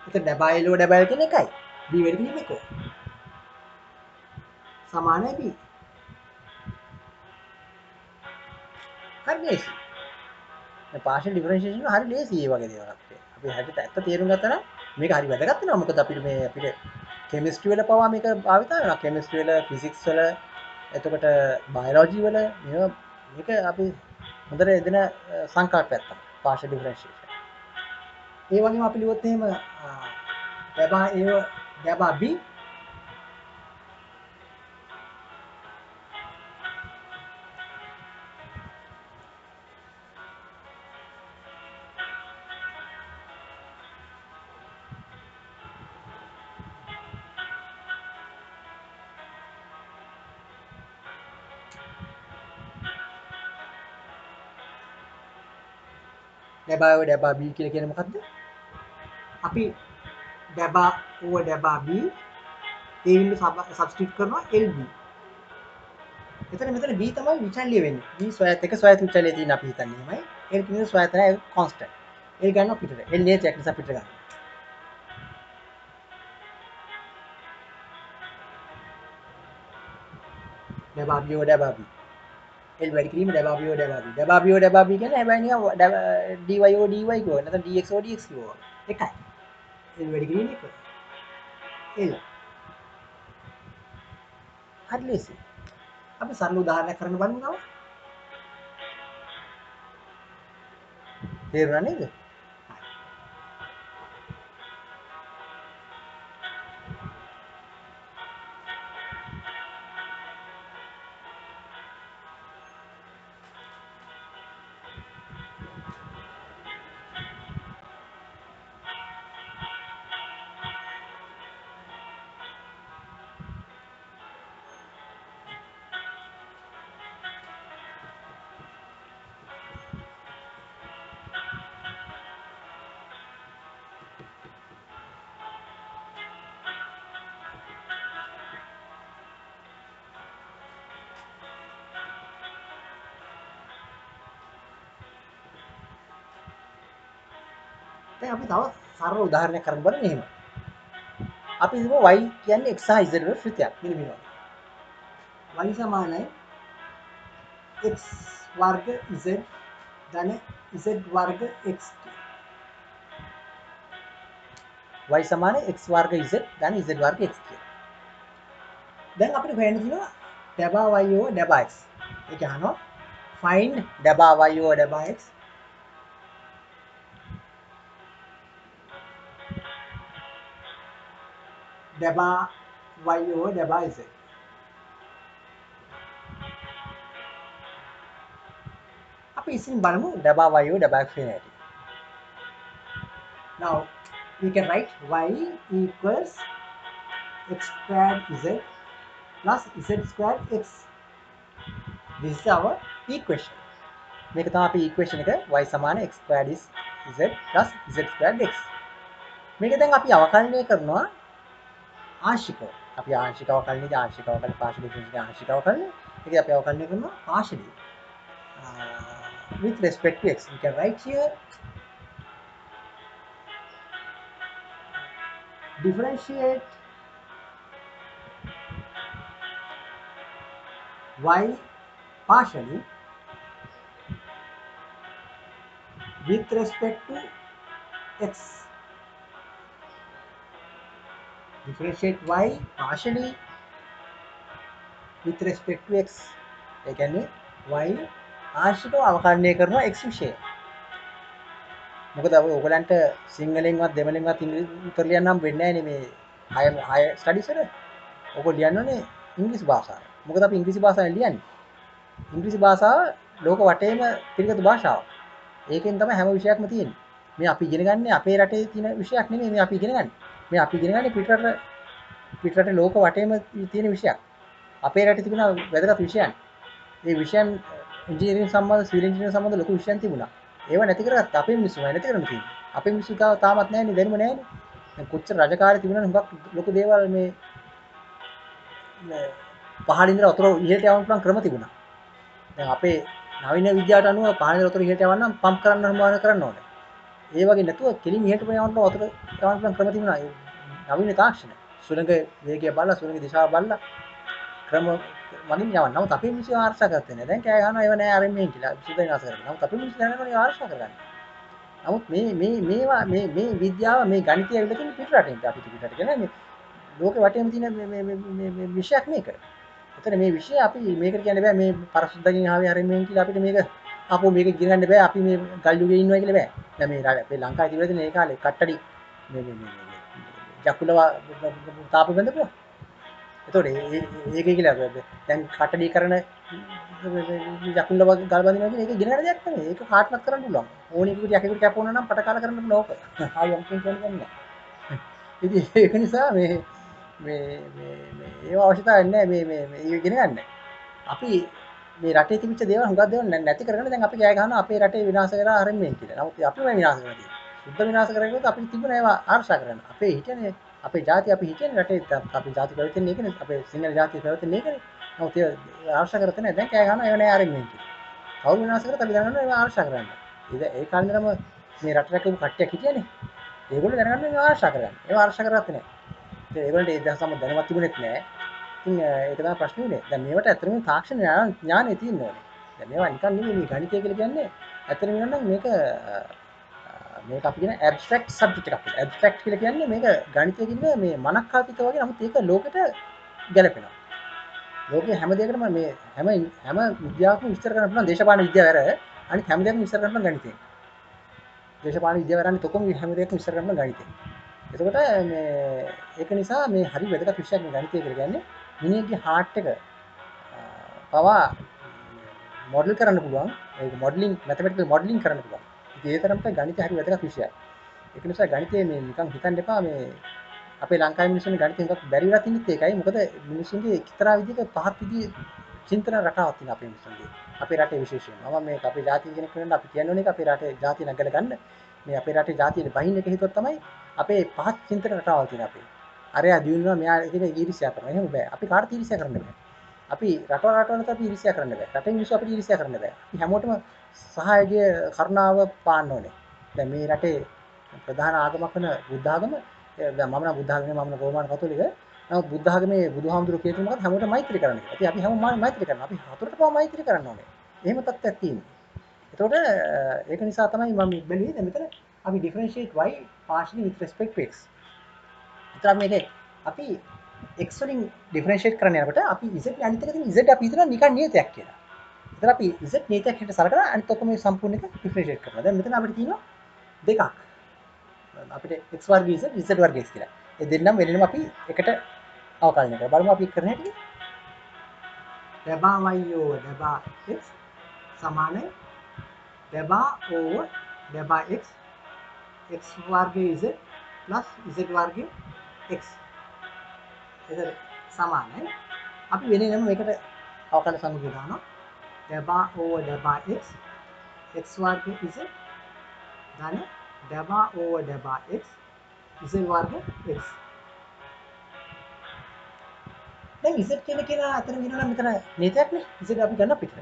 එතකොට ඩබා L over ඩබා L කියන්නේ එකයි. B වැඩි පිළිම එක. සමානයි B. හරි ලේසි. දැන් පාෂල් ඩිෆරන්ෂියේෂන් හරි ලේසි මේ වගේ දේවල් අපිට. අපි හරියට ඇත්ත තේරුම් ගත්තා නම් මේක හරි වැදගත් වෙනවා. මොකද අපිට කෙමිස්ට්‍රි වල පවා මේක භාවිත වෙනවා. කෙමිස්ට්‍රි වල, ෆිසික්ස් වල, එතකොට බයොලොජි වල මේක අපි හොඳට එදින සංකල්පයක් තමයි පාෂල් ඩිෆරන්ෂියේෂන්. ඒ වගේම අපි ලියුවොත් එහෙම ඩබා A ඩබා B ඩබා over ඩබා B කියලා කියන්නේ මොකද්ද? අපි ඩබා over ඩබා B ඒ වින්දු සබ්ස්ටිටියුට් කරනවා LB. එතන මෙතන B තමයි විචල්්‍ය වෙන්නේ. B ස්වයත් එක ස්වයත් විචල්්‍ය තියෙන අපි හිතන්නේ එහෙමයි. L කියන්නේ ස්වයත් නැහැ කොන්ස්ටන්ට්. L ගන්නවා පිටට. L නියතයක් නිසා පිටට ගන්නවා. ඩබා B over ඩබා B. L වැඩි කිරීම ඩබා B over ඩබා B. ඩබා B over ඩබා B කියන්නේ හැබැයි නිකන් dy over dy කිව්වා. නැත්නම් dx over dx කිව්වා. එකයි. L වැඩි කිරීම එක. L. හරි ලේසි. අපි සරල උදාහරණයක් කරන්න බලමු නම. තේරුණා නේද? දැන් අපි තව සරල උදාහරණයක් කරන්න බලමු එහෙම. අපි හිතමු y කියන්නේ x සහ z වල ශ්‍රිතයක්. මෙන්න මේවා. y සමානයි x වර්ග z ධන z වර්ග x. y සමානයි x වර්ග z ධන z වර්ග x කියලා. දැන් අපිට හොයන්න තියෙනවා ඩබා y over ඩබා x. ඒක අහනවා find ඩබා y over ඩබා x ඩබා y over ඩබා z. අපි ඉතින් බලමු ඩබා y over ඩබා x වෙන හැටි. Now we can write y equals x squared z plus z squared x. This is our equation. මේක තමයි අපි equation එක y සමාන x squared is z plus z squared x. මේක දැන් අපි අවකලනය කරනවා ආංශිකව. අපි ආංශික අවකලනයේදී ආංශික අවකලන partial differential ආංශික අවකලන. ඒක අපි අවකලනය කරනවා partially with respect to x. We can write here differentiate y partially with respect to x. Differentiate y partially with respect to x. ඒ කියන්නේ y ආංශිකව අවකලනය කරනවා x විෂය. මොකද ඔයගලන්ට සිංහලෙන්වත් දෙමළෙන්වත් උත්තර ලියන්න නම් වෙන්නේ නැහැ නේ මේ 6 ස්ටඩිස් වල. ඔයගොල්ලෝ ලියන්න ඕනේ ඉංග්‍රීසි භාෂාවෙන්. මොකද අපි ඉංග්‍රීසි භාෂාවෙන් ලියන්නේ. ඉංග්‍රීසි භාෂාව ලෝක වටේම පිළිගත් භාෂාවක්. ඒකෙන් තමයි හැම විෂයක්ම තියෙන්නේ. මේ අපි ඉගෙන ගන්න අපේ රටේ තියෙන විෂයක් නෙමෙයි මේ අපි ඉගෙන ගන්න. මේ අපි ඉගෙන ගන්නේ පිටරට ලෝක වටේම තියෙන විෂයක්. අපේ රටේ තිබුණ වැදගත් විෂයන්. මේ විෂයන් ඉංජිනේරින් සම්බන්ධ සිවිල් ඉංජිනේරින් සම්බන්ධ ලොකු විෂයන් තිබුණා. ඒව නැති කරගත්ත අපේ මිනිස්සු නැති කරන්න තියෙන්නේ. අපේ මිනිස්සු තාමත් නැහැ නේ දැනුම නැහැ නේ. දැන් කොච්චර රජකාරී තිබුණාද හුඟක් ලොකු දේවල් මේ පහළින් ඉඳලා වතුර ඉහළට යවන්න පුළුවන් ක්‍රම තිබුණා. දැන් අපේ නවීන විද්‍යාවට අනුව පහළින් වතුර ඉහළට යවන්න නම් පම්ප් කරන්න කරන්න ඕනේ. ඒ වගේ නැතුව කෙලින් ඉහළට යවන්න වතුර යවන්න පුළුවන් ක්‍රම තිබුණා. නවීන තාක්ෂණ. සුළඟ වේගය බලලා සුළඟ දිශාව බලලා ක්‍රම වලින් යවන්න. නමුත් අපේ මිනිස්සු ආරක්ෂා කරත්තේ නැහැ. දැන් කෑ ගහනවා ඒව නෑ අරින් මෙන් කියලා. සුද්ධ විනාශ කරනවා. නමුත් අපේ මිනිස්සු දැනගන්න ආරක්ෂා කරගන්න. නමුත් මේ විද්‍යාව මේ ගණිතය ඇවිල්ලා තියෙන පිටරටින් අපි පිටරට කියන්නේ මේ ලෝකෙ වටේම තියෙන මේ විෂයක් මේක. එතන මේ විෂය අපි මේකට කියන්න බෑ මේ පරසුද්දගෙන් ආවේ හරින් මෙන් කියලා අපිට මේක අපෝ මේක ඉගෙන ගන්න බෑ. අපි මේ ගල් යුගයේ ඉන්නවා කියලා බෑ. දැන් මේ අපේ ලංකාවේ තිබුණේ මේ කාලේ කට්ටඩි මේ ජකුලව තාප බඳපුවා. එතකොට ඒකේ කියලා දැන් කට්ටඩි කරන යකුල්ලව ගල් බඳිනවා කියන එක ඉගෙන ගන්න දෙයක් නෙමෙයි. ඒක කාටවත් කරන්න පුළුවන්. ඕනෙකට යකෙකුට කැපුණා නම් පටකාල කරන්න පුළුවන් ඕක. ආයෙ අම්කෙන් කියන්නේ නැහැ. ඉතින් ඒක නිසා මේ ඒව අවශ්‍යතාවයක් නැහැ මේ ඉගෙන ගන්න. අපි මේ රටේ තිබිච්ච දේවල් හුඟක් දේවල් නැති කරගෙන දැන් අපි කෑ ගහනවා අපේ රටේ විනාශ කරලා හරින් මේ කියලා. නමුත් අපිම විනාශ කරලා තියෙනවා. සුද්ධ විනාශ කරගෙන අපිට තිබුණ ඒවා ආරක්ෂා කරන්න. අපේ හිතන්නේ අපේ ජාතිය අපි හිතන්නේ රටේ අපි ජාති පැවැත්ෙන්නේ ඒකනේ. අපේ සිංහල ජාතිය පැවැත්ෙන්නේ ඒකනේ. නමුත් ඒ ආරක්ෂා කරත්තේ නැහැ. දැන් කෑ ගහනවා ඒව නෑ හරින් මේ කියලා. කවුරු විනාශ කරත් අපි දැනගන්නවා ඒවා ආරක්ෂා කරන්න. ඒ කාලේ ඉඳලම මේ රට රැකපු කට්ටියක් හිටියනේ. ඒගොල්ලෝ දැනගන්න ඒවා ආරක්ෂා කරගන්න. ඒවා ආරක්ෂා කරගත්තේ නැහැ. ඉතින් ඒගොල්ලන්ට ඒ දහසම දැනුවත් තිබුණෙත් නැහැ. ඉතින් ඒක තමයි ප්‍රශ්නේ උනේ. දැන් මේවට ඇත්තටම තාක්ෂණ ඥානෙ තියෙන්න ඕනේ. දැන් මේවා නිකන් නෙමෙයි මේ ගණිතය කියලා කියන්නේ. ඇත්තටම කියනනම් මේක අපි කියන ඇබ්ස්ට්‍රැක්ට් සබ්ජෙක්ට් එකක්. ඇබ්ස්ට්‍රැක්ට් කියලා කියන්නේ මේක ගණිතය කියන්නේ මේ මනක්කල්පිත වගේ. නමුත් ඒක ලෝකෙට ගැලපෙනවා. ලෝකයේ හැම දෙයකටම මේ හැම විද්‍යාවක්ම විස්තර කරන්න පුළුවන් දේශපාලන විද්‍යාව ඇර අනිත් හැම දෙයක්ම විස්තර කරන්න පුළුවන් ගණිතයෙන්. දේශපාලන විද්‍යාව ඇරන්නේ තොකම හැම දෙයක්ම විස්තර කරන්න පුළුවන් ගණිතයෙන්. එතකොට මේ ඒක නිසා මේ හරි වැදගත් විෂයක් මේ ගණිතය කියලා කියන්නේ මිනිහගේ හાર્ට් එක පවා මොඩල් කරන්න පුළුවන්. ඒක මොඩලින් මැතමැටිකල් මොඩලින් කරන්න පුළුවන්. ඉතින් ඒ තරමට ගණිතය හරි වැදගත් විෂයක්. ඒක නිසා ගණිතය මේ නිකන් හිතන්න එපා මේ අපේ ලංකාවේ මිනිස්සුන්ගේ ගණිතය හුඟක් බැරි වෙලා තින්නේ ඒකයි. මොකද මිනිස්සුන්ගේ එක්තරා විදිහක පහත් විදිහේ චින්තන රටාවක් තියෙනවා අපේ මිනිස්සුන්ගේ. අපේ රටේ විශේෂයෙන්. මම මේක අපේ ජාතිය කෙනෙක් වෙනනම් අපි කියන්න ඕනේ අපේ රටේ ජාතිය නගල ගන්න. මේ අපේ රටේ ජාතියේ බහින්න එක හිතුවත් තමයි අපේ පහත් චින්තන රටාවක් තියෙන අපේ. අරයා දිනුනවා මෙයා ඉතින් ඊර්ෂ්‍යා කරනවා. එහෙම බෑ. අපි කාටද ඊර්ෂ්‍යා කරන්න බෑ. අපි රටවලට අපි ඊර්ෂ්‍යා කරන්න බෑ. රටේ මිනිස්සු අපිට ඊර්ෂ්‍යා කරන්න බෑ. අපි හැමෝටම සහායය කරුණාව පාන්න ඕනේ. දැන් මේ රටේ ප්‍රධාන ආගමක් වෙන බුද්ධ ආගම දැන් මම නම් බුද්ධ ආගමේ මම නම් රෝමාන කතෝලික. නමුත් බුද්ධ ආගමේ බුදුහාමුදුරුවෝ කියනවා මොකද හැමෝටම මෛත්‍රී කරන්න කියලා. ඉතින් අපි හැමෝම මෛත්‍රී කරනවා. අපි හතරට පවා මෛත්‍රී කරන්න ඕනේ. එහෙම තත්ත්වයක් තියෙනවා. එතකොට ඒක නිසා තමයි මම බැලුවේ දැන් මෙතන අපි differentiate y partially with respect to x. එතන මේකේ අපි x වලින් differentiate කරන්න යනකොට අපි z අනිත් එක තියෙන z අපි හිතනවා නිකන් නියතයක් කියලා. එතන අපි z නියතයක් හැට සලකලා අනිත් ඔක්කොම සම්පූර්ණ එක differentiate කරනවා. දැන් මෙතන අපිට තියෙනවා දෙකක්. අපිට x වර්ගය z z වර්ගය කියලා. ඒ දෙන්නම වෙනම අපි එකට අවකලනය කරලා බලමු අපි කරන හැටි. ડબા y over ડબા x සමාන ડબા over ડબા x x වර්ගය z plus z වර්ගය x. එතන සමානයි. අපි වෙනම මේකට අවකලන සමගිය දානවා. ડબા over ડબા x x වර්ගය z ධන ડબા over ડબા x z වර්ගය x. දැන් z කියලා අතන වෙනවා නම් මෙතන නේතයක් නේ. z අපි ගන්න පිටර.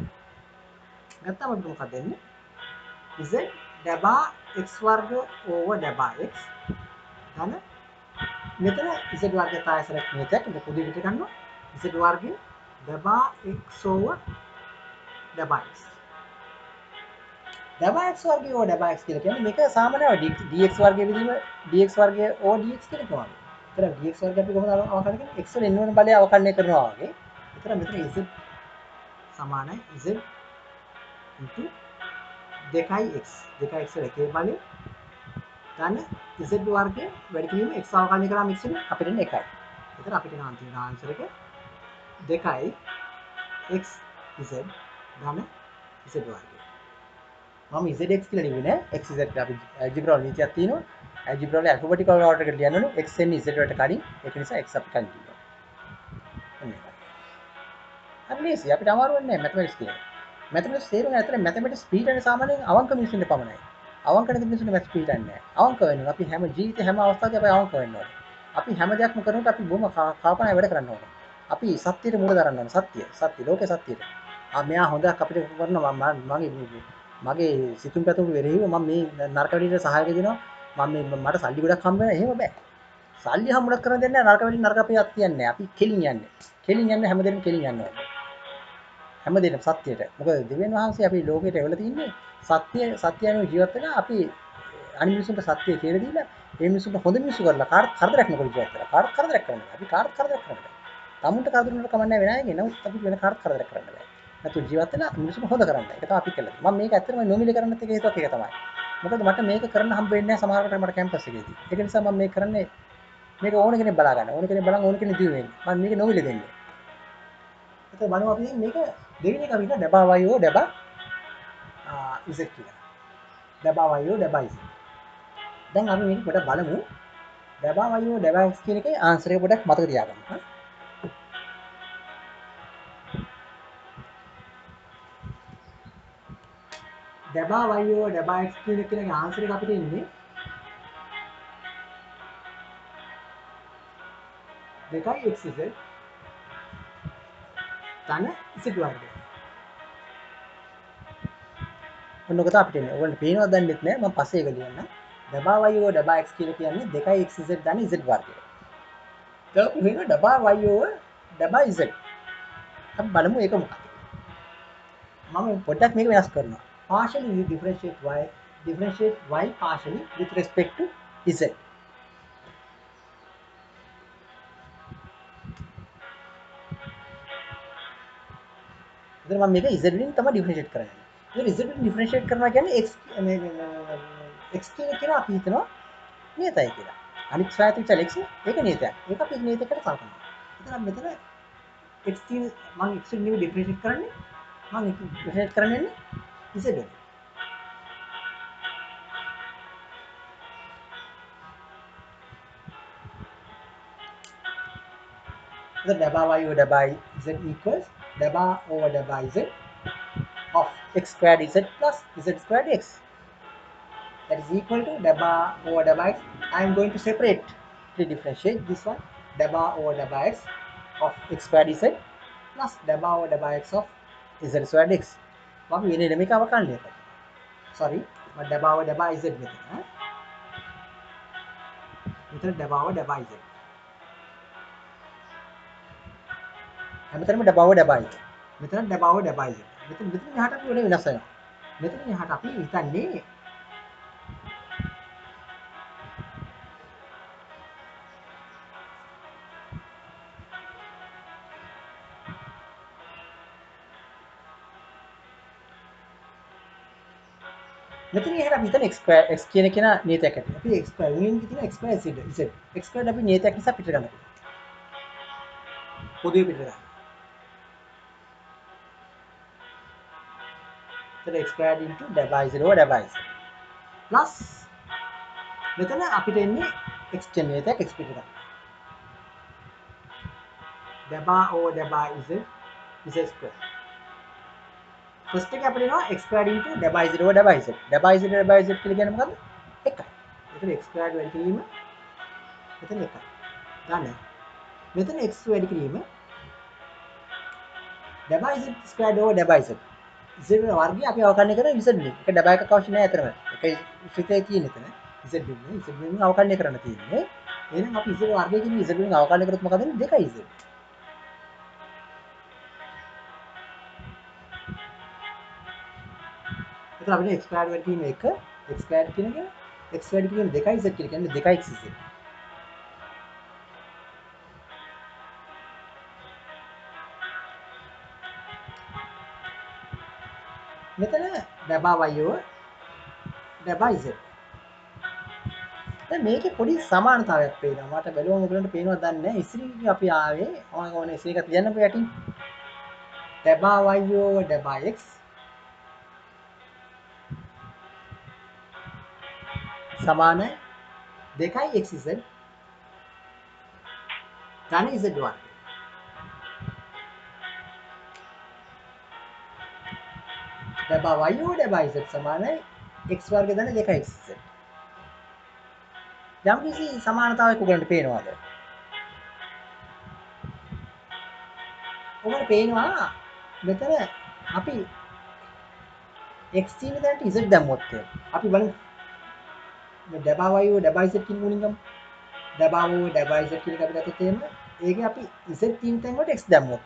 ගත්තාම අපිට මොකක්ද දෙන්නේ? z ડબා x වර්ග over ડબා x ධන මෙතන z වර්ගය තායසරක් නේතයක් ඉත පොඩි විදිහට ගන්නවා. z වර්ගය ડબා x over ડબා x. ડબා x වර්ගය over ડબා x කියලා කියන්නේ මේක සාමාන්‍යව dx වර්ගය විදිහම dx වර්ගය over dx කියලා කියනවා. එතන dx වර්ගය අපි කොහොමද අවකලනය කරන්නේ? x වල n වන බලය අවකලනය කරනවා වගේ. එතන මෙතන z සමානයි z into 2x 2x වල එකේ බලය ධන z වර්ගය වැඩි කිරීම x අවකලනය කරාම x වෙන අපිට එන්නේ 1යි. එතන අපිට එන අන්තිම ආන්සර් එක 2යි x z ධන z වර්ගය. මම zx කියලා ලිව්වේ නෑ. xz අපි ඇල්ජිබ්‍රා වල නීතියක් තියෙනවා. ඇල්ජිබ්‍රා වල ඇල්ෆබෙටිකල් ඕඩර් එකට ලියන්න ඕනේ. x එන්නේ z වලට කලින්. ඒක නිසා x අපි කලින් ලියනවා. එන්න එකයි. හරි ලේසි. අපිට අමාරු වෙන්නේ නෑ මැතමැටික්ස් කියන්නේ. මැතමැටික්ස් තේරුම් ගන්න ඇත්තට මැතමැටික්ස් පිළිටන්නේ සාමාන්‍යයෙන් අවංක මිනිස්සුන්ට පමණයි. අවංක නැති මිනිස්සුන්ට මැතමැටික්ස් පිළිටන්නේ නෑ. අවංක වෙන්න ඕනේ. අපි හැම ජීවිතේ හැම අවස්ථාවකදී අපි අවංක වෙන්න ඕනේ. අපි හැම දෙයක්ම කරනකොට අපි බොහොම කාපණය වැඩ කරන්න ඕනේ. අපි සත්‍යයට මුල දරන්න ඕනේ. සත්‍ය ලෝකේ සත්‍යයට. මෙයා හොඳක් අපිට කරනවා මගේ සිතුම් පැතුම් වෙරෙහිව මම මේ නරක වැඩේට සහායක දෙනවා. මට සල්ලි ගොඩක් හම්බ වෙනවා. එහෙම බෑ. සල්ලි හම්බුනක් කරන දෙන්නේ නරක වැඩි නරක අපියක් තියන්නේ. අපි කෙලින් යන්නේ. කෙලින් යන්නේ හැමදේම කෙලින් යනවා. හැමදේම සත්‍යයට. මොකද දෙවියන් වහන්සේ අපි ලෝකයට එවලා තින්නේ සත්‍ය අනුව ජීවත් වෙලා අපි අනිත් මිනිසුන්ට සත්‍ය කියලා දීලා ඒ මිනිසුන්ට හොඳ මිනිස්සු කරලා කාට කරදරයක් නොකර ජීවත් වෙලා. කාට කරදරයක් කරන්නේ. අපි කාට කරදරයක් කරන්නේ. තමුන්ට කරදරයක් කමන්නේ වෙන අයගේ. නමුත් අපි වෙන කාට කරදරයක් කරන්න බෑ. නැතු ජීවත් වෙලා මිනිස්සුන්ට හොඳ කරන්න. ඒක තමයි අපි කළේ. මම මේක ඇත්තටම නොමිලේ කරන්නත් එක හේතුවක් ඒක තමයි. මොකද මට මේක කරන්න හම්බ වෙන්නේ නැහැ සමහරකට මට කැම්පස් එකේදී. ඒක නිසා මම මේක කරන්නේ මේක ඕන කෙනෙක් බලා ගන්න. ඕන කෙනෙක් බලන් ඕන කෙනෙක් දිනු වෙන්නේ. මම මේක නොමිලේ දෙන්නේ. ඒක බලමු අපි මේක දෙවෙනි එක අපි ඩබා y over ඩබා z කියලා. ඩබා y over ඩබා z. දැන් අපි මේක පොඩ්ඩක් බලමු. ඩබා y over ඩබා x කියන එකේ ආන්සර් එක පොඩ්ඩක් මතක තියාගන්න. ඩබා y over ඩබා x කියන එකේ ආන්සර් එක අපිට එන්නේ 2xz ධන z වර්ගය. ඔන්න ඔක තමයි අපිට එන්නේ. ඔයගොල්ලන්ට පේනවද දන්නෙත් නෑ. මම පස්සේ ඒක ලියන්නම්. ඩබා y over ඩබා x කියලා කියන්නේ 2xz ධන z වර්ගය. දැන් මෙන්න ඩබා y over ඩබා z. අපි බලමු ඒක මොකක්ද. මම පොඩ්ඩක් මේක වෙනස් කරනවා. Partially we differentiate y partially with respect to z. එතන මම මේක z වලින් තමයි ඩිෆරෙන්ෂিয়েට් කරන්නේ. ඉතින් z වලින් ඩිෆරෙන්ෂিয়েට් කරනවා කියන්නේ x කියන අපි හිතනවා නියතයි කියලා. අනිත් ශ්‍රායත විචල x ඒක නියතයක්. ඒක අපි නියතයකට සලකනවා. එතන මෙතන x කියන මම x වලින් ඩිෆරෙන්ෂিয়েට් කරන්නේ මම ඩිෆරෙන්ෂিয়েට් කරන්නේ z වලින්. The daba y over daba z equals daba over daba z of x squared z plus z squared x. That is equal to daba over daba x. I am going to separately differentiate this one. Daba over daba x of x squared z plus daba over daba x of z squared x. What we need to make our calculator. Sorry, but daba over daba z method. Method daba over daba z. මෙතනම ඩබාව ඩබායි. මෙතන ඩබාව ඩබායි. මෙතන එහාට අපි වෙන වෙනස් වෙනවා. මෙතන එහාට අපි හිතන්නේ මෙතන එහෙනම් අපි හිතන x ස්ක්වයර් x කියන එක නියතයක් ඇති. අපි x ස්ක්වයර් උලින් කියන x square z x square අපි නියතයක් නිසා පිටට ගන්න පුළුවන්. පොදුවේ පිටට ගන්න. එතන x square into ඩබයි z over ඩබයි z plus මෙතන අපිට එන්නේ x කියන නියතයක් x පිටට ගන්න. ඩබා over ඩබයි z z square. First එක අපිට එනවා x square into ඩබයි z over ඩබයි z. ඩබයි z කියලා කියන්නේ මොකද්ද? 1යි. එතන x ස්ක්වයර් වැඩි කිරීම මෙතන 1යි. ගන්න. මෙතන x වැඩි කිරීම ඩබයි z square over ඩබයි z. z වර්ගය අපි අවකලනය කරන z වලින්. ඒක ඩබයි එකක් අවශ්‍ය නැහැ අතරම. ඒකයි ශ්‍රිතේ තියෙන එතන. z වලින් අවකලනය කරන්න තියෙන්නේ. එහෙනම් අපි z වර්ගය කියන z වලින් අවකලනය කරොත් මොකද වෙන්නේ? 2යි z. එතන අපිට x ස්ක්වයර් වැඩි කිරීම 1 x ස්ක්වයර් කියන එක x වැඩි කිරීම 2යි z කියලා කියන්නේ 2x z. මෙතන ඩබා y over ඩබයි z. දැන් මේකේ පොඩි සමානතාවයක් පේනවා. මට බැලුවම ඔයගලන්ට පේනවද දන්නේ නැහැ. ඉස්සරහින් අපි ආවේ මම ඕනේ ඉස්සර එක තියන්න යටින්. ඩබා y over ඩබා x සමාන 2යි xz ධන z වර්ගය. ඩබා y over ඩබා z සමානයි x වර්ග ධන 2xz. යම් කිසි සමානතාවයක් ඔයගලන්ට පේනවද? ඔයගලන්ට පේනවා මෙතන අපි x තියෙන තැනට z දැම්මොත් අපි බලමු ඩබා y over ඩබා z කියන මුලින් ගමු. ඩබා over ඩබා z කියන එක අපි ගත්තොත් එහෙම ඒකේ අපි z තියෙන තැන් වලට x දැම්මොත්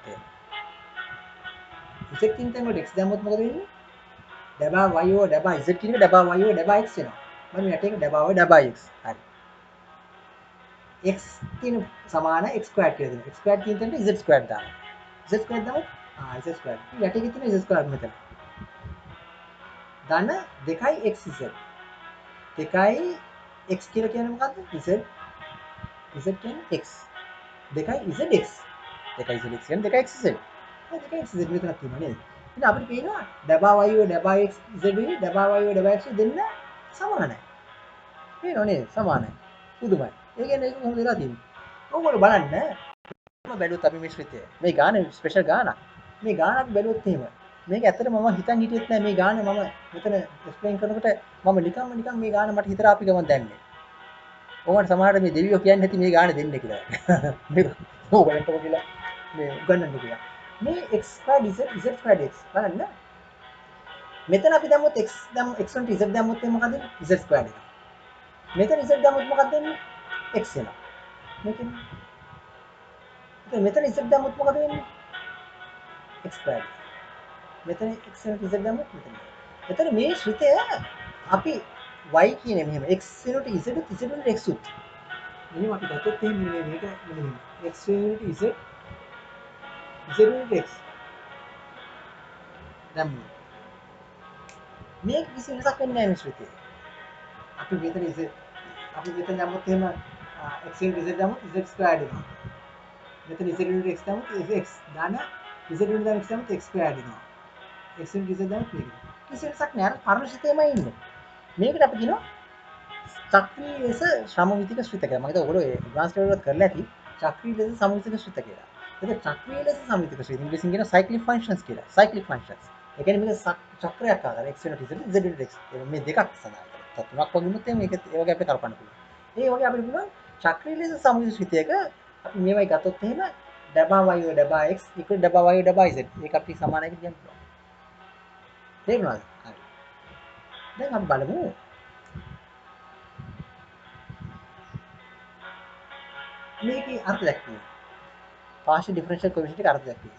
z තියෙන තැන් වලට x දැම්මොත් මොකද වෙන්නේ? ඩබා y over ඩබා z කියන එක ඩබා y over ඩබා x වෙනවා. මම යට එක ඩබා over ඩබා x. හරි. x කියන සමාන x ස්ක්වයර් කියලා දෙනවා. x ස්ක්වයර් කියන තැනට z ස්ක්වයර් දානවා. z ස්ක්වයර් දාමු. z square. යට එකේ තියෙන z ස්ක්වයර් මෙතන. ධන 2යි xz. 2යි x කියලා කියන්නේ මොකද්ද? z. z කියන්නේ x. 2යි zx. 2යි zx කියන්නේ 2යි xz. 2යි xz මෙතනක් තියෙනවා නේද? ඉතින් අපිට පේනවා ඩබා y over ඩබා x z උයි ඩබා y over ඩබා x දෙන්න සමානයි. පේනව නේද? සමානයි. පුදුමයි. ඒ කියන්නේ ඒක කොහොමද වෙලා තියෙන්නේ? ඕගොල්ලෝ බලන්න මම බැලුවොත් අපි මිශ්‍රිතය. මේ ගාන ස්පෙෂල් ගානක්. මේ ගාන අපි බැලුවොත් එහෙම මේක ඇත්තට මම හිතන් හිටියෙත් නෑ මේ ගාන මම මෙතන එක්ස්ප්ලেইন කරනකොට මම නිකන් මේ ගාන මට හිතට ආපු ගමන් දැම්මේ. ඕකට සමහරට මේ දෙවියෝ කියන්නේ නැති මේ ගාන දෙන්න කියලා. මේක ඕගලන්ටම කියලා මේ උගන්නන්න කියලා. මේ x squared z squared x බලන්න. මෙතන අපි දැම්මොත් x වලට z දැම්මොත් මොකද වෙන්නේ? z squared එක. මෙතන z දැම්මොත් මොකක්ද වෙන්නේ? x වෙනවා. මෙතන z දැම්මොත් මොකද වෙන්නේ? x squared. මෙතන x වෙනට z දැම්මොත් මෙතන. එතන මේ ශ්‍රිතය අපි y කියන්නේ මෙහෙම x වෙනට z උත් z වෙනට x උත්. මෙහෙම අපි ගත්තොත් එහෙම මේක මෙහෙම x වෙනට z වෙනට x දැම්මොත් මේක කිසි වෙනසක් වෙන්නේ නැහැ මේ ශ්‍රිතේ. අපි මෙතන දැම්මොත් එහෙම x වෙනට z දැම්මොත් z ස්ක්වයර්ඩ් වෙනවා. මෙතන z වෙනට x දැම්මොත් x දාන z වෙනට x දැම්මොත් x ස්ක්වයර්ඩ් වෙනවා. x වෙනට z දැම්මොත් මේක. කිසි වෙනසක් නැහැ. අර පරණ ශ්‍රිතේමයි ඉන්නේ. මේකට අපි කියනවා චක්‍රීය ලෙස සමමිතික ශ්‍රිත කියලා. මම හිතුවා ඔයගොල්ලෝ ඇඩ්වාන්ස් ලෙවල් එකත් කරලා ඇති චක්‍රීය ලෙස සමමිතික ශ්‍රිත කියලා. ඒක චක්‍රීය ලෙස සමමිතික ශ්‍රිත ඉංග්‍රීසියෙන් කියන cyclic functions කියලා. cyclic functions. ඒ කියන්නේ මේක චක්‍රයක් ආකාරය x වෙනට z වෙනට x. මේ දෙකක් සඳහන් කරලා. තුනක් වගේ වුණොත් මේක ඒ වගේ අපිට කල්පනා පුළුවන්. ඒ වගේ අපිට පුළුවන් චක්‍රීය ලෙස සමමිතික ශ්‍රිතයක අපි මේවයි ගත්තොත් එහෙම ඩබා y over ඩබා x ඩබා y over ඩබා z. ඒක අපි සමානයි කියලා කියන්න පුළුවන්. තේරුණාද? හරි. දැන් අපි බලමු මේකේ අර්ථ දැක්වීම. partial differential coefficient එකේ අර්ථ දැක්වීම.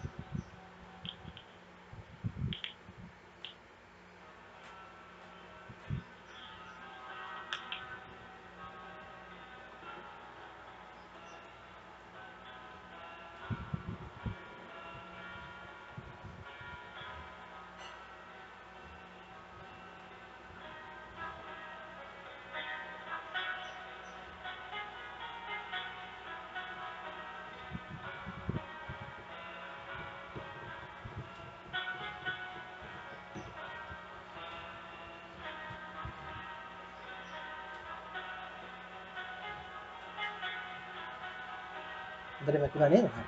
හොඳට වැටුණා නේද? හරි.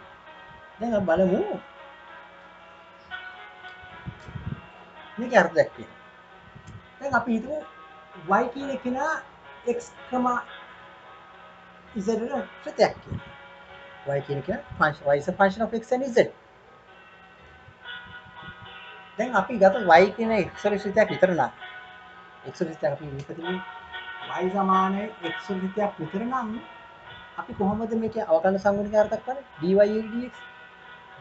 දැන් අපි බලමු මේකේ අර්ථයක් කියලා. දැන් අපි හිතමු y කියන කෙනා x, z වල ශ්‍රිතයක් කියලා. y කියන කෙනා function y is a function of x and z. දැන් අපි ගත්ත y කියන x වල ශ්‍රිතයක් විතර නම් x වල ශ්‍රිතයක් අපි විපදින්නේ y සමානයි x වල ශ්‍රිතයක් විතර නම් අපි කොහොමද මේකේ අවකලන සංගුණික අර්ථයක් ගන්න? dy dx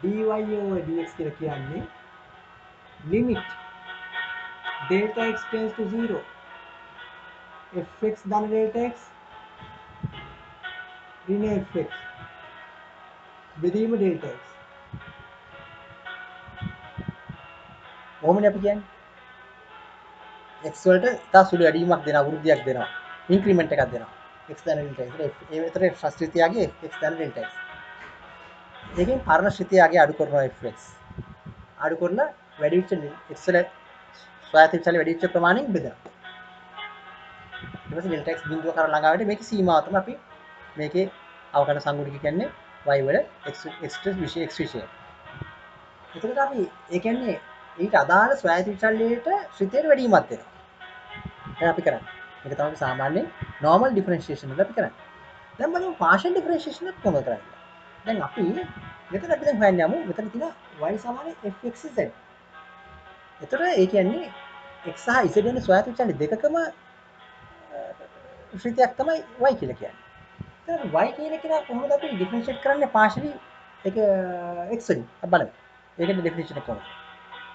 dy over dx කියලා කියන්නේ limit delta x tends to 0 fx ධන delta x ඍණ fx බෙදීම delta x. කොහොමද අපි කියන්නේ? x වලට තා සුළු වැඩිවීමක් දෙනවා, වෘද්ධියක් දෙනවා, ඉන්ක්‍රිමන්ට් එකක් දෙනවා. x ධන delta x. ඒ විතර ශ්‍රිතයගේ x ධන delta x. ඒකෙන් පරණ ශ්‍රිතයගේ අඩු කරනවා fx. අඩු කරලා වැඩි වෙච්ච x වල ස්වයං චල වැඩි වෙච්ච ප්‍රමාණයෙන් බෙදනවා. ඊට පස්සේ delta x බිඳුව කරා ළඟා වෙන්නේ මේකේ සීමාව තමයි අපි මේකේ අවකලන සංගුණික කියන්නේ y වල x විශේෂ x විශේෂ. එතකොට අපි ඒ කියන්නේ ඊට අදාළ ස්වයං චලයට ශ්‍රිතයට වැඩිවීමක් දෙනවා. දැන් අපි කරන්නේ. මේක තමයි සාමාන්‍ය normal differentiation එක අපි කරන්නේ. දැන් බලමු partial differentiation එක කොහොමද කරන්නේ. දැන් අපි මෙතන හොයන්න යමු. මෙතන තියෙනවා y සමාන fxz. එතකොට ඒ කියන්නේ x සහ z වෙන ස්වයං චල දෙකකම ශ්‍රිතයක් තමයි y කියලා කියන්නේ. එතකොට y කියන එක කොහොමද අපි ඩිෆරන්ෂিয়েට් කරන්නේ partially ඒක x වලින්. අපි බලමු. ඒකේ ඩෙෆිනිෂන් එක කොහොමද?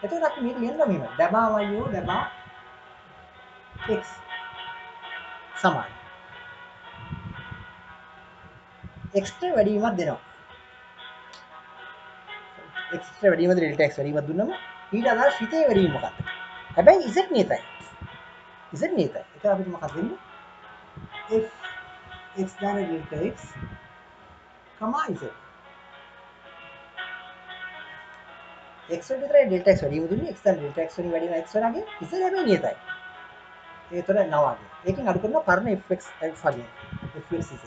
එතකොට අපි මේක ලියනවා මෙහෙම. ඩබා y ඩබා x සමාන x ට වැඩිවීමක් දෙනවා. x ට වැඩිවීම delta x වැඩිවීමක් දුන්නම ඊට අදාළ ශ්‍රිතයේ වැඩිවීම මොකක්ද? හැබැයි z නියතයි. z නියතයි. ඒක අපිට මොකක්ද දෙන්නේ? f x ධන delta x, z. x වල විතරයි delta x වැඩිවීම දුන්නේ. x ධන delta x වලින් වැඩි වෙන x වලගේ z හැබැයි නියතයි. ඒතර 9 වගේ. ඒකෙන් අඩු කරනවා පරණ fx වගේ. fx z.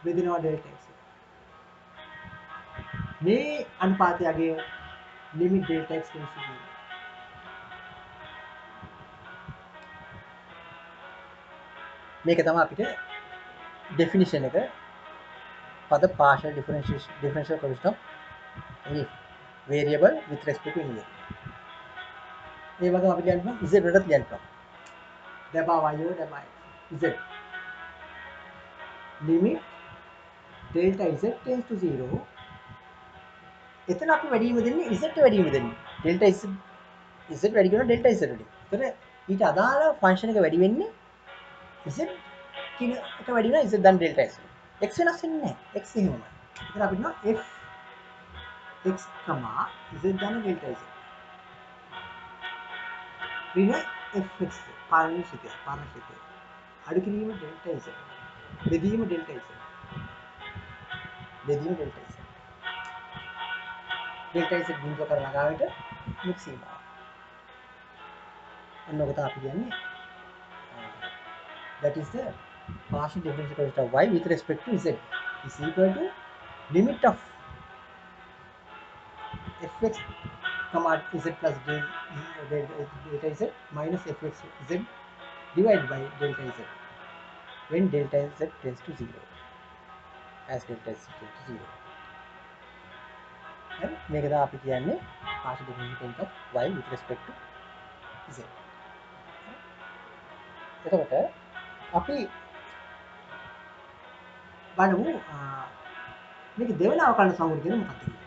බෙදෙනවා delta x. මේ අනුපාතයගේ limit delta x tends to 0. මේක තමයි අපිට definition එක for the partial differential equation of any variable with respect to any variable. ඒ වගේම අපි ලියන්න පුළුවන් z වලට ලියන්න පුළුවන්. දබා y දබා z. limit delta z tends to 0. එතන අපි වැඩිම දෙන්නේ z ට වැඩිම දෙන්නේ. delta z වැඩි කරන delta z වලින්. ඒතර ඊට අදාළ ෆන්ක්ෂන් එක වැඩි වෙන්නේ z කියන එක වැඩි වෙනවා z දැන් delta x. x වෙනස් වෙන්නේ නැහැ. x එහෙමයි. ඒතර අපි කියනවා f x, z දැන් delta z. ඍණ fx පාරණි සිතය. අඩු කිරීම delta z. බෙදීම delta z. බෙදීම delta z. delta z බිඳුව කර ළඟාවට මුක් සීමාව. අන්න ඔක තමයි අපි කියන්නේ that is the partial differential equation of y with respect to z is equal to limit of fx, z plus delta z minus fx z divided by delta z when delta z tends to 0 as delta z tends to 0. And මේක තමයි අපි කියන්නේ partial differential equation of y with respect to z. එතකොට අපි බලමු මේක දෙවන අවකලන සංගුණ කියන මොකක්ද කියලා.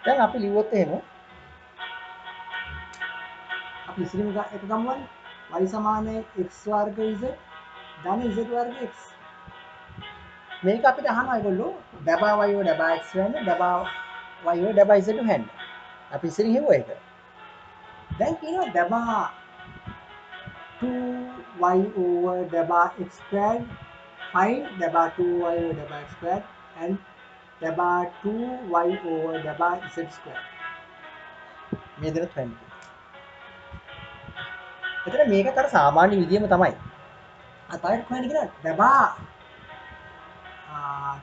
දැන් අපි ලිව්වොත් එහෙම අපි ඉස්සෙල්ම එක ගමුවනේ y සමානයි x වර්ග z ධන z වර්ග x. මේක අපිට අහනවා ඒගොල්ලෝ ඩබා y ඩබා x වෙන ඩබා y ඩබා z හොයන්න. අපි ඉතින් හිතුවා ඒක. දැන් කියනවා ඩබා 2y over ඩබා x squared find ඩබා 2y over ඩබා x squared and ඩබා 2y over ඩබා z squared. මේ දෙක හොයන්න. එතන මේකත් අර සාමාන්‍ය විදියම තමයි. අතයට හොයන්න කියලා ඩබා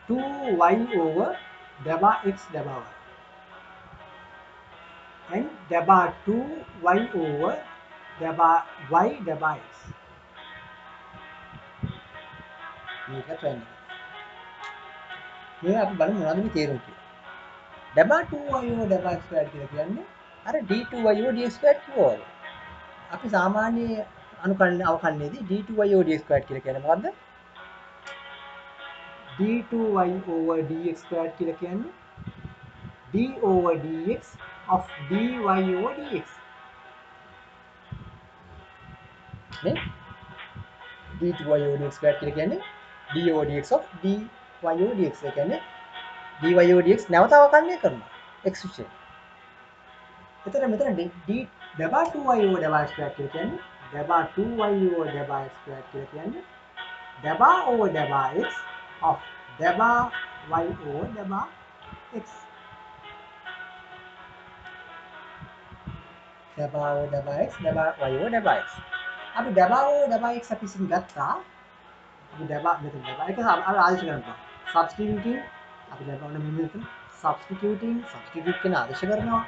2y over ඩබා x ඩබා y and ඩබා 2y over ඩබා y ඩබා x මේකත් හොයන්න. මේ අපි බලමු මොනවද මේ තේරුම් කියලා. ඩබා 2y over ඩබා x squared කියලා කියන්නේ අර d2y over dx squared කිව්වා. අපි සාමාන්‍ය අනුකලන අවකලනයේදී d2y over dx squared කියලා කියන්නේ මොකද්ද? d2y over dx squared කියලා කියන්නේ d over dx of dy over dx. නේ? d2y over dx squared කියලා කියන්නේ d over dx of dy over dx. ඒ කියන්නේ dy over dx නැවත අවකලනය කරනවා x විශේෂ. එතන මෙතන d ඩබා 2y over ඩබා x squared කියලා කියන්නේ ඩබා 2y over ඩබා x squared කියලා කියන්නේ ඩබා over ඩබා x of ඩබා y over ඩබා x. ඩබා over ඩබා x ඩබා y over ඩබා x. අපි ඩබා over ඩබා x අපි ඉතින් ගත්තා. අපි ඩබා මෙතන ඩබා එක ආදේශ කරනවා. substituting අපි ඩබා වල මෙතන substituting කියන ආදේශ කරනවා.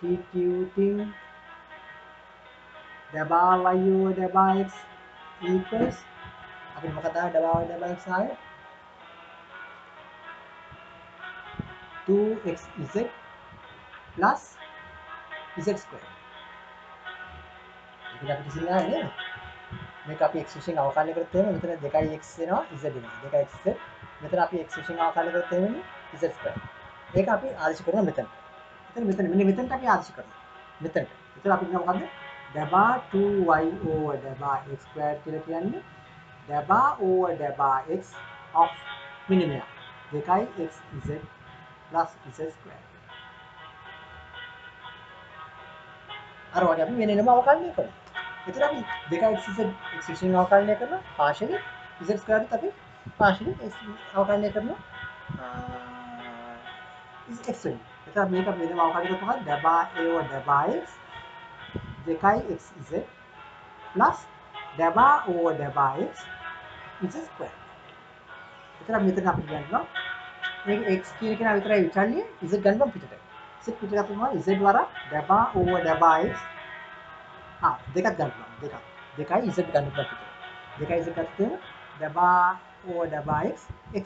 substituting ඩබා y over ඩබා x equals අපි මොකද ඩබා over ඩබා x ආවේ 2xz plus z square. ඒක අපිට ඉතින් ආවේ නේද? මේක අපි x විශ්යෙන් අවකලනය කරත් එහෙම මෙතන 2x එනවා z එනවා 2xz. මෙතන අපි x විශ්යෙන් අවකලනය කරත් එහෙම z square. ඒක අපි ආදේශ කරනවා මෙතන. මෙතන මෙන්න මෙතනට අපි ආදේශ කරනවා. මෙතනට. එතන අපි කියනවා මොකද්ද? ඩබා 2y over ඩබා x squared කියලා කියන්නේ ඩබා over ඩබා x of මෙන්න මෙයා 2xz plus z squared. අර වගේ අපි වෙන වෙනම අවකලනය කරනවා. එතන අපි 2xz x විශ්යෙන් අවකලනය කරනවා partially z squared අපි partially අවකලනය කරනවා x වෙන. එතන මේක වෙනම අවකලනය කරපුවා ඩබා a over ඩබා x 2xz plus ඩබා over ඩබා x z squared. එතන මෙතන අපි ගන්නවා මේක x කියන කෙනා විතරයි විචල්න්නේ z ගන්නවා පිටට. z පිටට ගත්තොත් z වරා ඩබා over ඩබා x දෙකක් ගන්නවා දෙකක්. දෙකයි z ගන්නවා පිටට. දෙකයි z ගත්තොත් ඩබා over ඩබා x x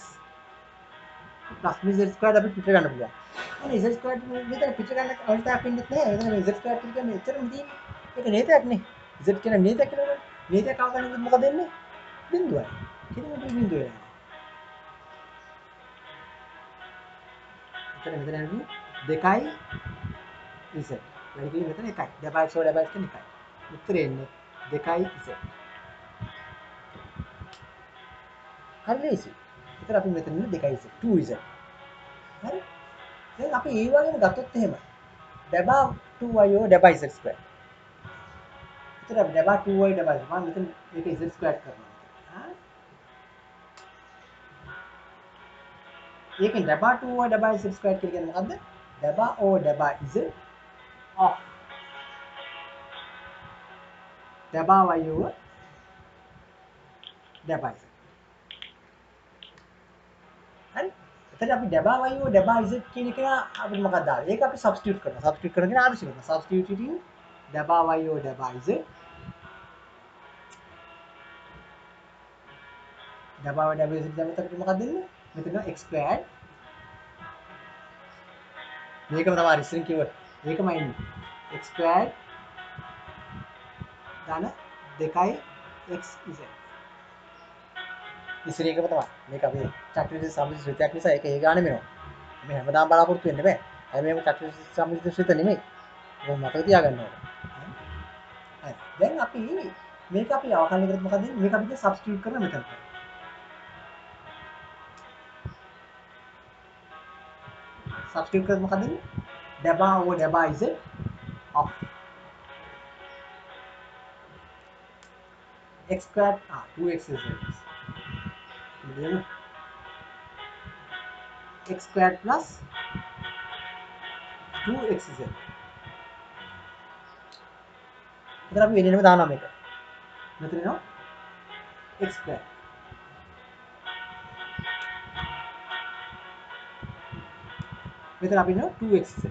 plus z squared අපි පිටට ගන්න පුළුවන්. එනේ z squared මෙතන පිටට ගන්න අවශ්‍යතාවයක් වෙන්නේ නැහැ. එතන මේ z squared කියන්නේ එතරම් තියෙන්නේ. ඒක නේතයක් නේ. z කියන නේතයක් කියලා. නේතයක් අවකලනය මොකද දෙන්නේ? බිඳුවයි. කිලෝමීටර බිඳුවයි. එතන මෙතන යන්නේ 2යි z. වැඩි කිලි මෙතන 1යි. ඩබා x ඩබා x කියන්නේ 1යි. උත්තරේ එන්නේ 2යි z. හරි ලේසි. එතන අපි මෙතන ඉන්නේ 2යි z 2z. හරි? දැන් අපි ඒ වගේම ගත්තොත් එහෙම ඩබා 2y ඩබා z square. එතන අපි ඩබා 2y ඩබා z මම මෙතන මේක z square කරනවා. ඒකෙන් ඩබා 2y ඩබා z square කියලා කියන්නේ මොකද්ද? ඩබා over ඩබා z of ඩබා y over ඩබා z. හරි? එතන අපි ඩබා y over ඩබා z කියන එක අපිට මොකක්ද ආවේ? ඒක අපි substitute කරනවා. substitute කරගෙන ආදේශ කරනවා. substituting ඩබා y over ඩබා z ඩබා over ඩබා z දැම්මත් අපිට මොකක්ද දෙන්නේ? මෙතන x squared මේකම තමයි ඉස්සරින් කිව්ව ඒකමයි ඉන්නේ x squared ධන 2xz ඉස්සර එකම තමයි මේක අපි චක්‍රීය සම්මිශ්‍ර ශ්‍රිතයක් නිසා ඒක ඒ ගානෙම වෙනවා මේ හැමදාම බලාපොරොත්තු වෙන්න බෑ හැබැයි මේක චක්‍රීය සම්මිශ්‍ර ශ්‍රිත නෙමෙයි ඒක මතක තියාගන්න ඕනේ හරි දැන් අපි මේක අපි අවකලනය කරොත් මොකද වෙන්නේ? මේක අපි දැන් සබ්ස්ටිටියුට් කරන මෙතනට. සබ්ස්ටිටියුට් කරොත් මොකද වෙන්නේ? ඩබා ඕවර් ඩබා z of x squared 2x z. x squared plus 2xz. එතන අපි වෙනම දානවා මේක. මෙතන එනවා x squared. මෙතන අපි එනවා 2xz.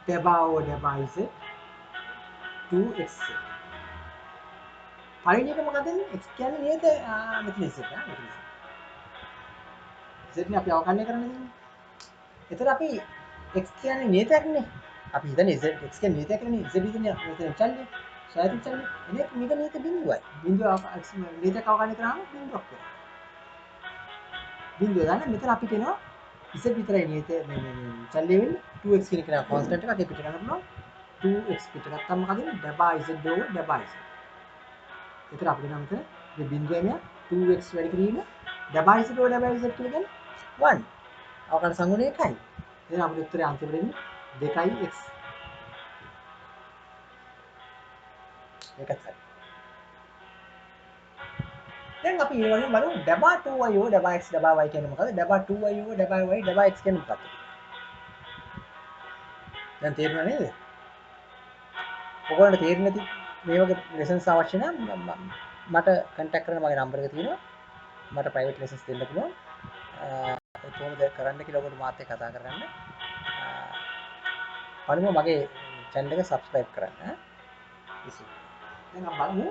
ඩබා ඕවර් ඩබා z 2xz. පළවෙනි එක මොකද වෙන්නේ? x කියන්නේ නේද? මෙතන z මෙතන z නේ අපි අවකලනය කරන්න දෙන්නේ. එතන අපි x කියන්නේ නියතයක්නේ. අපි හිතන්නේ z x කියන්නේ නියතයක් නේ. z ඉතින් මෙතන චල්ලි. සායතු චල්ලි. එනේ මේක නියත බිඳුවයි. බිඳුව x නියතයක් අවකලනය කරාම බිඳුවක් වෙනවා. බිඳුව දාන්න මෙතන අපිට එනවා z විතරයි නියත මේ චල්ලි වෙන්නේ 2x කියන එක නා කොන්ස්ටන්ට් එකක් ඒක පිට ගන්න පුළුවන්. 2x පිට ගත්තම මොකද වෙන්නේ? ඩබා z over ඩබා z. එතන අපිට නම් මෙතන මේ බිඳුව එමියා 2x වැඩි කිරීම ඩබා z over ඩබා z කියලා කියන්නේ 1. අවකලන සංගුණය 1යි. එහෙනම් අපිට උත්තරේ අන්තිමට එන්නේ 2x. ඒකත් හරි. දැන් අපි මේ වගේ බලමු ඩබා 2y over ඩබා x ඩබා y කියන්නේ මොකද්ද? ඩබා 2y over ඩබා y ඩබා x කියන්නේ මොකක්ද? දැන් තේරුණා නේද? ඔයගොල්ලන්ට තේරෙන්නේ නැති මේ වගේ ලෙසන්ස් අවශ්‍ය නම් මට කන්ටැක්ට් කරන්න මගේ නම්බර් එක තියෙනවා. මට ප්‍රයිවට් ලෙසන්ස් දෙන්න පුළුවන්. ඒ කොහොමද කරන්න කියලා ඔයගොල්ලෝ මාත් එක්ක කතා කරගන්න. අනිත් මගේ channel එක subscribe කරන්න. දැන් අපි බලමු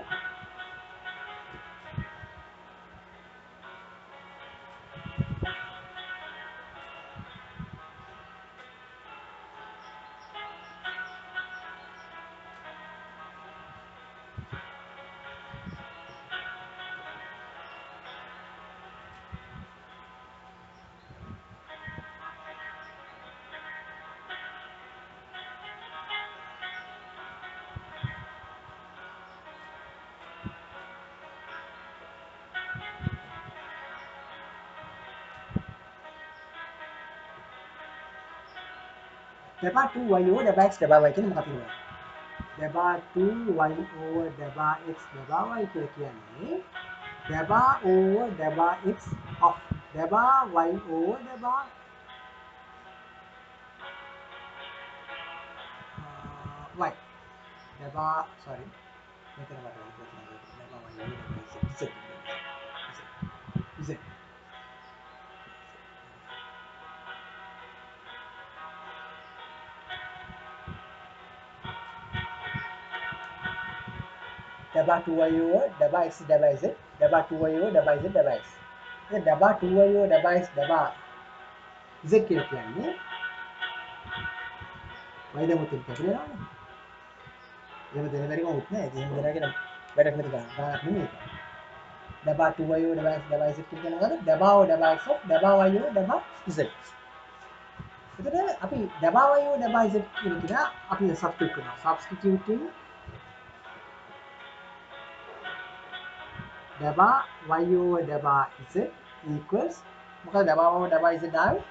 ඩබා 2y over ඩබා x ඩබා y කියන්නේ මොකක්ද කියලා. ඩබා 2y over ඩබා x ඩබා y කියලා කියන්නේ ඩබා over ඩබා x of ඩබා y over ඩබා y. ඩබා sorry මෙතන මට ඩබා y over ඩබා z z ඩබා 2y over ඩබා x ඩබා z ඩබා 2y over ඩබා z ඩබා x. ඉතින් ඩබා 2y over ඩබා x ඩබා z කියලා කියන්නේ y දෙමුත් කැපිලා යනවානේ. එහෙම දෙන බැරි කමක් නැහැ. එහෙම දෙනාගෙන වැඩක් නැති ගානක් නෙමෙයි ඒක. ඩබා 2y over ඩබා x ඩබා z කියලා කියන්නේ මොකද්ද? ඩබා over ඩබා x of ඩබා y over ඩබා z. එතකොට අපි ඩබා y over ඩබා z කියන එක අපි සබ්ස්ටිටියුට් කරනවා. substituting ඩබා y over ඩබා z equals මොකද ඩබා over ඩබා z ආවේ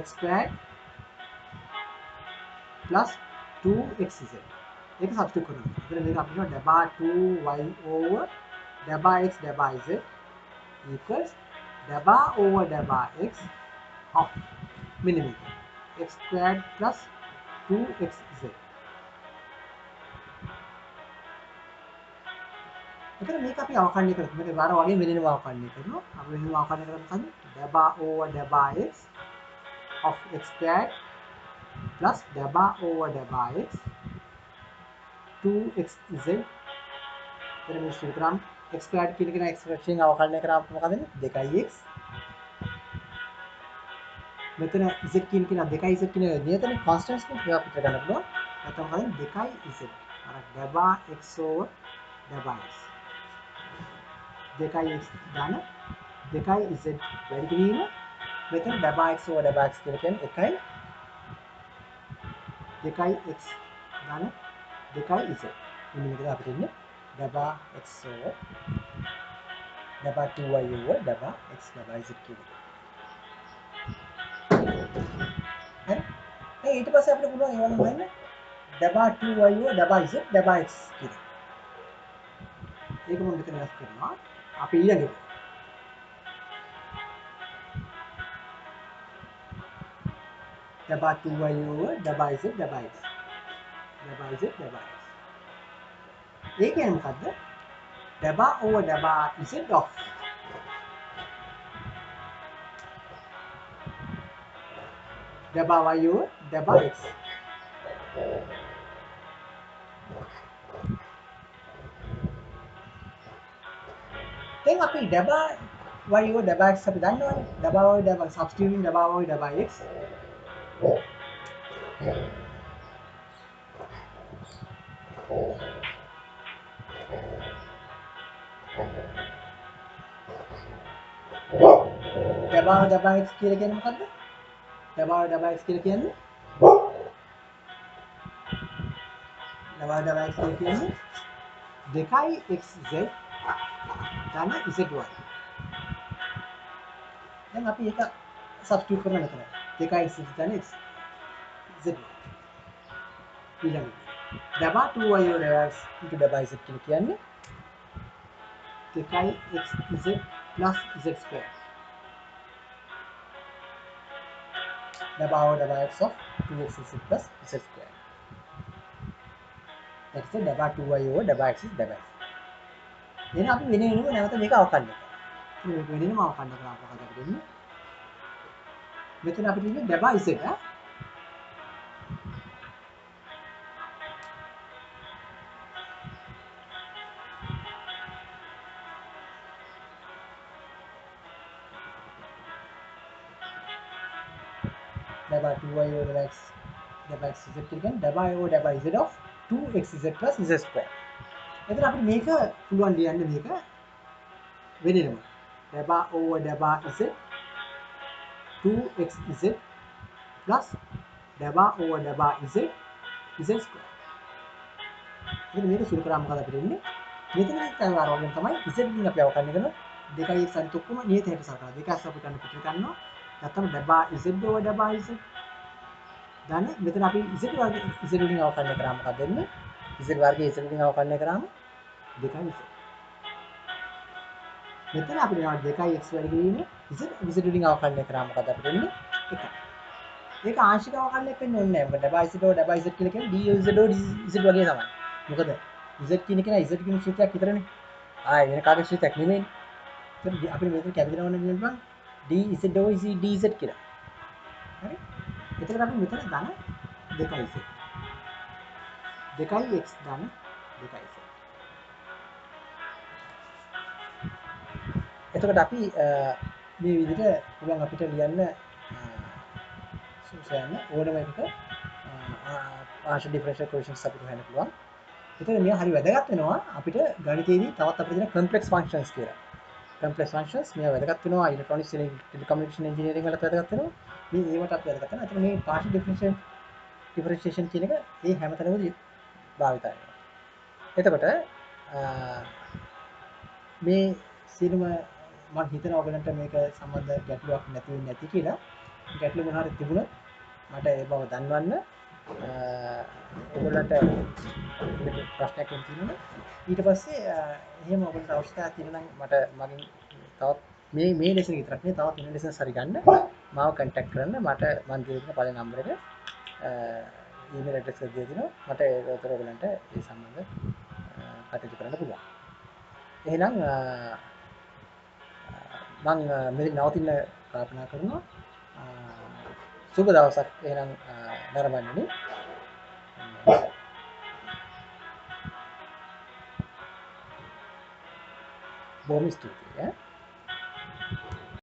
x squared plus 2xz. ඒක සබ්ස්ටිටියුට් කරනවා. එතන මේක අපිට ඩබා 2y over ඩබා x ඩබා z equals ඩබා over ඩබා x of මෙන්න මේක x squared plus 2xz. එතන මේක අපි අවකලනය කරමු. මේක වර වගේ වෙනම අවකලනය කරනවා. අපි වෙනම අවකලනය කරමු මොකද්ද? ඩබා over ඩබා x of x squared plus ඩබා over ඩබා x 2xz. එතන මේ සූත්‍රම් x squared කියන එක එක්ස්ප්‍රෙෂන් අවකලනය කරාම මොකද වෙන්නේ? 2x මෙතන z කියන 2z කියන නියතනේ කොන්ස්ටන්ට්ස් නේ ඒවා පිට ගන්න පුළුවන්. නැත්නම් මොකද 2z අර ඩබා x over ඩබා x 2x දාන 2යි z වැඩි කිරීම මෙතන ඩබා x over ඩබා x කියලා කියන්නේ 1යි 2යි x ධන 2යි z. මෙන්න මේකද අපිට ඉන්නේ ඩබා x over ඩබා 2y over ඩබා x ඩබා z කියන එක. හරි. දැන් ඊට පස්සේ අපිට පුළුවන් ඒ වගේම හොයන්න ඩබා 2y over ඩබා z ඩබා x කියන එක. ඒක මම මෙතන වෙනස් කරනවා. අපි ඊළඟට ඩබා 2y over ඩබා z ඩබා x ඩබා z ඩබා x. ඒ කියන්නේ මොකද්ද? ඩබා over ඩබා z of ඩබා y over ඩබා x. දැන් අපි ඩබා y over ඩබා x අපි දන්නවනේ. ඩබා y ඩබා substituting ඩබා y ඩබා x ඩබා ඩබා x කියලා කියන්නේ මොකද්ද? ඩබා ඩබා x කියලා කියන්නේ ඩබා ඩබා x කියලා කියන්නේ 2යි xz ධන zy. දැන් අපි ඒක සබ්ස්ටිටියුට් කරනවා මෙතන. 2යි xz ධන x zy. ඊළඟට ඩබා 2y over ඩබා x into ඩබා z කියලා කියන්නේ 2යි xz plus z square. ඩබා over ඩබා x of 2xz plus z square. that's the ඩබා 2y over ඩබා x ඩබා x. එහෙනම් අපි වෙන වෙනම නැවත මේක අවකලනය කරනවා. මේක වෙනම අවකලනය කරලා අපහාට අපිට ඉන්නේ. මෙතන අපිට ඉන්නේ ඩබා z ඩබා 2y over ඩබා x ඩබා x z කියලා කියන්නේ ඩබා over ඩබා z of 2xz plus z square. එතන අපිට මේක පුළුවන් ලියන්න මේක වෙනෙනම ඩබා over ඩබා z 2xz plus ඩබා over ඩබා z square. එතන මේක සුළු කරාම මොකද අපිට එන්නේ? මෙතන තමයි අර වගේම තමයි z වලින් අපි අවකලනය කරනවා. 2යි x අනිත් ඔක්කොම නියත හැට සලකනවා. 2x අපි ගන්න පිටර ගන්නවා. නැත්නම් ඩබා z over ඩබා z ධන මෙතන අපි z වලින් අවකලනය කරාම මොකද වෙන්නේ? z වර්ගයේ z වලින් අවකලනය කරාම 2යි z. මෙතන අපිට යනවා 2යි x වැඩි කිරීම z වලින් අවකලනය කරාම මොකද අපිට වෙන්නේ? 1යි. ඒක ආංශික අවකලනයක් වෙන්න ඕනේ නැහැ. මොකද ඩබා z over ඩබා z කියලා කියන්නේ dz over dz වගේ තමයි. මොකද z කියන එක නෑ z කියන සූත්‍රයක් විතරනේ. ආයේ වෙන කාගේ සූත්‍රයක් නෙමෙයි. ඒක අපිට මේක කැපිටල් වලින් බලන්න dz over dz කියලා. හරි? එතකොට අපි මෙතන ධන 2යි z. 2යි x ධන 2යි z. එතකොට අපි මේ විදිහට පුළුවන් අපිට ලියන්න සූත්‍රයන් ඕනම එකක partial differential equations අපිට හොයන්න පුළුවන්. එතකොට මේවා හරි වැදගත් වෙනවා අපිට ගණිතයේදී තවත් අපිට දෙන complex functions කියලා. complex functions මේවා වැදගත් වෙනවා electronics telecommunication engineering වලත් වැදගත් වෙනවා. මේ ඒවට අපි වැදගත් වෙනවා. එතකොට මේ partial differentiation කියන එක මේ හැමතැනම භාවිත වෙනවා. එතකොට මේ සියලුම මම හිතනවා ඔයගලන්ට මේක සම්බන්ධ ගැටලුවක් නැති වෙන්නේ නැති කියලා. ගැටලු මොනවා හරි තිබුණොත් මට ඒ බව දන්වන්න. ඔයගලන්ට ප්‍රශ්නයක් තියෙනවා. ඊට පස්සේ එහෙම ඔයගලන්ට අවශ්‍යතාවයක් තියෙනවා නම් මට මගෙන් තවත් මේ ලෙසන් විතරක් නෙවෙයි තවත් වෙන ලෙසන්ස් හරි ගන්න මාව කන්ටැක්ට් කරන්න. මට මම දෙන පළවෙනි නම්බර් එක ඊමේල් ඇඩ්‍රස් එක දෙනවා. මට ඒකට ඔයගලන්ට ඒ සම්බන්ධ කටයුතු කරන්න පුළුවන්. එහෙනම් මම මේ නවතින්න ප්‍රාර්ථනා කරනවා. සුබ දවසක් එහෙනම් නරඹන්නේ. බොහොම ස්තුතියි.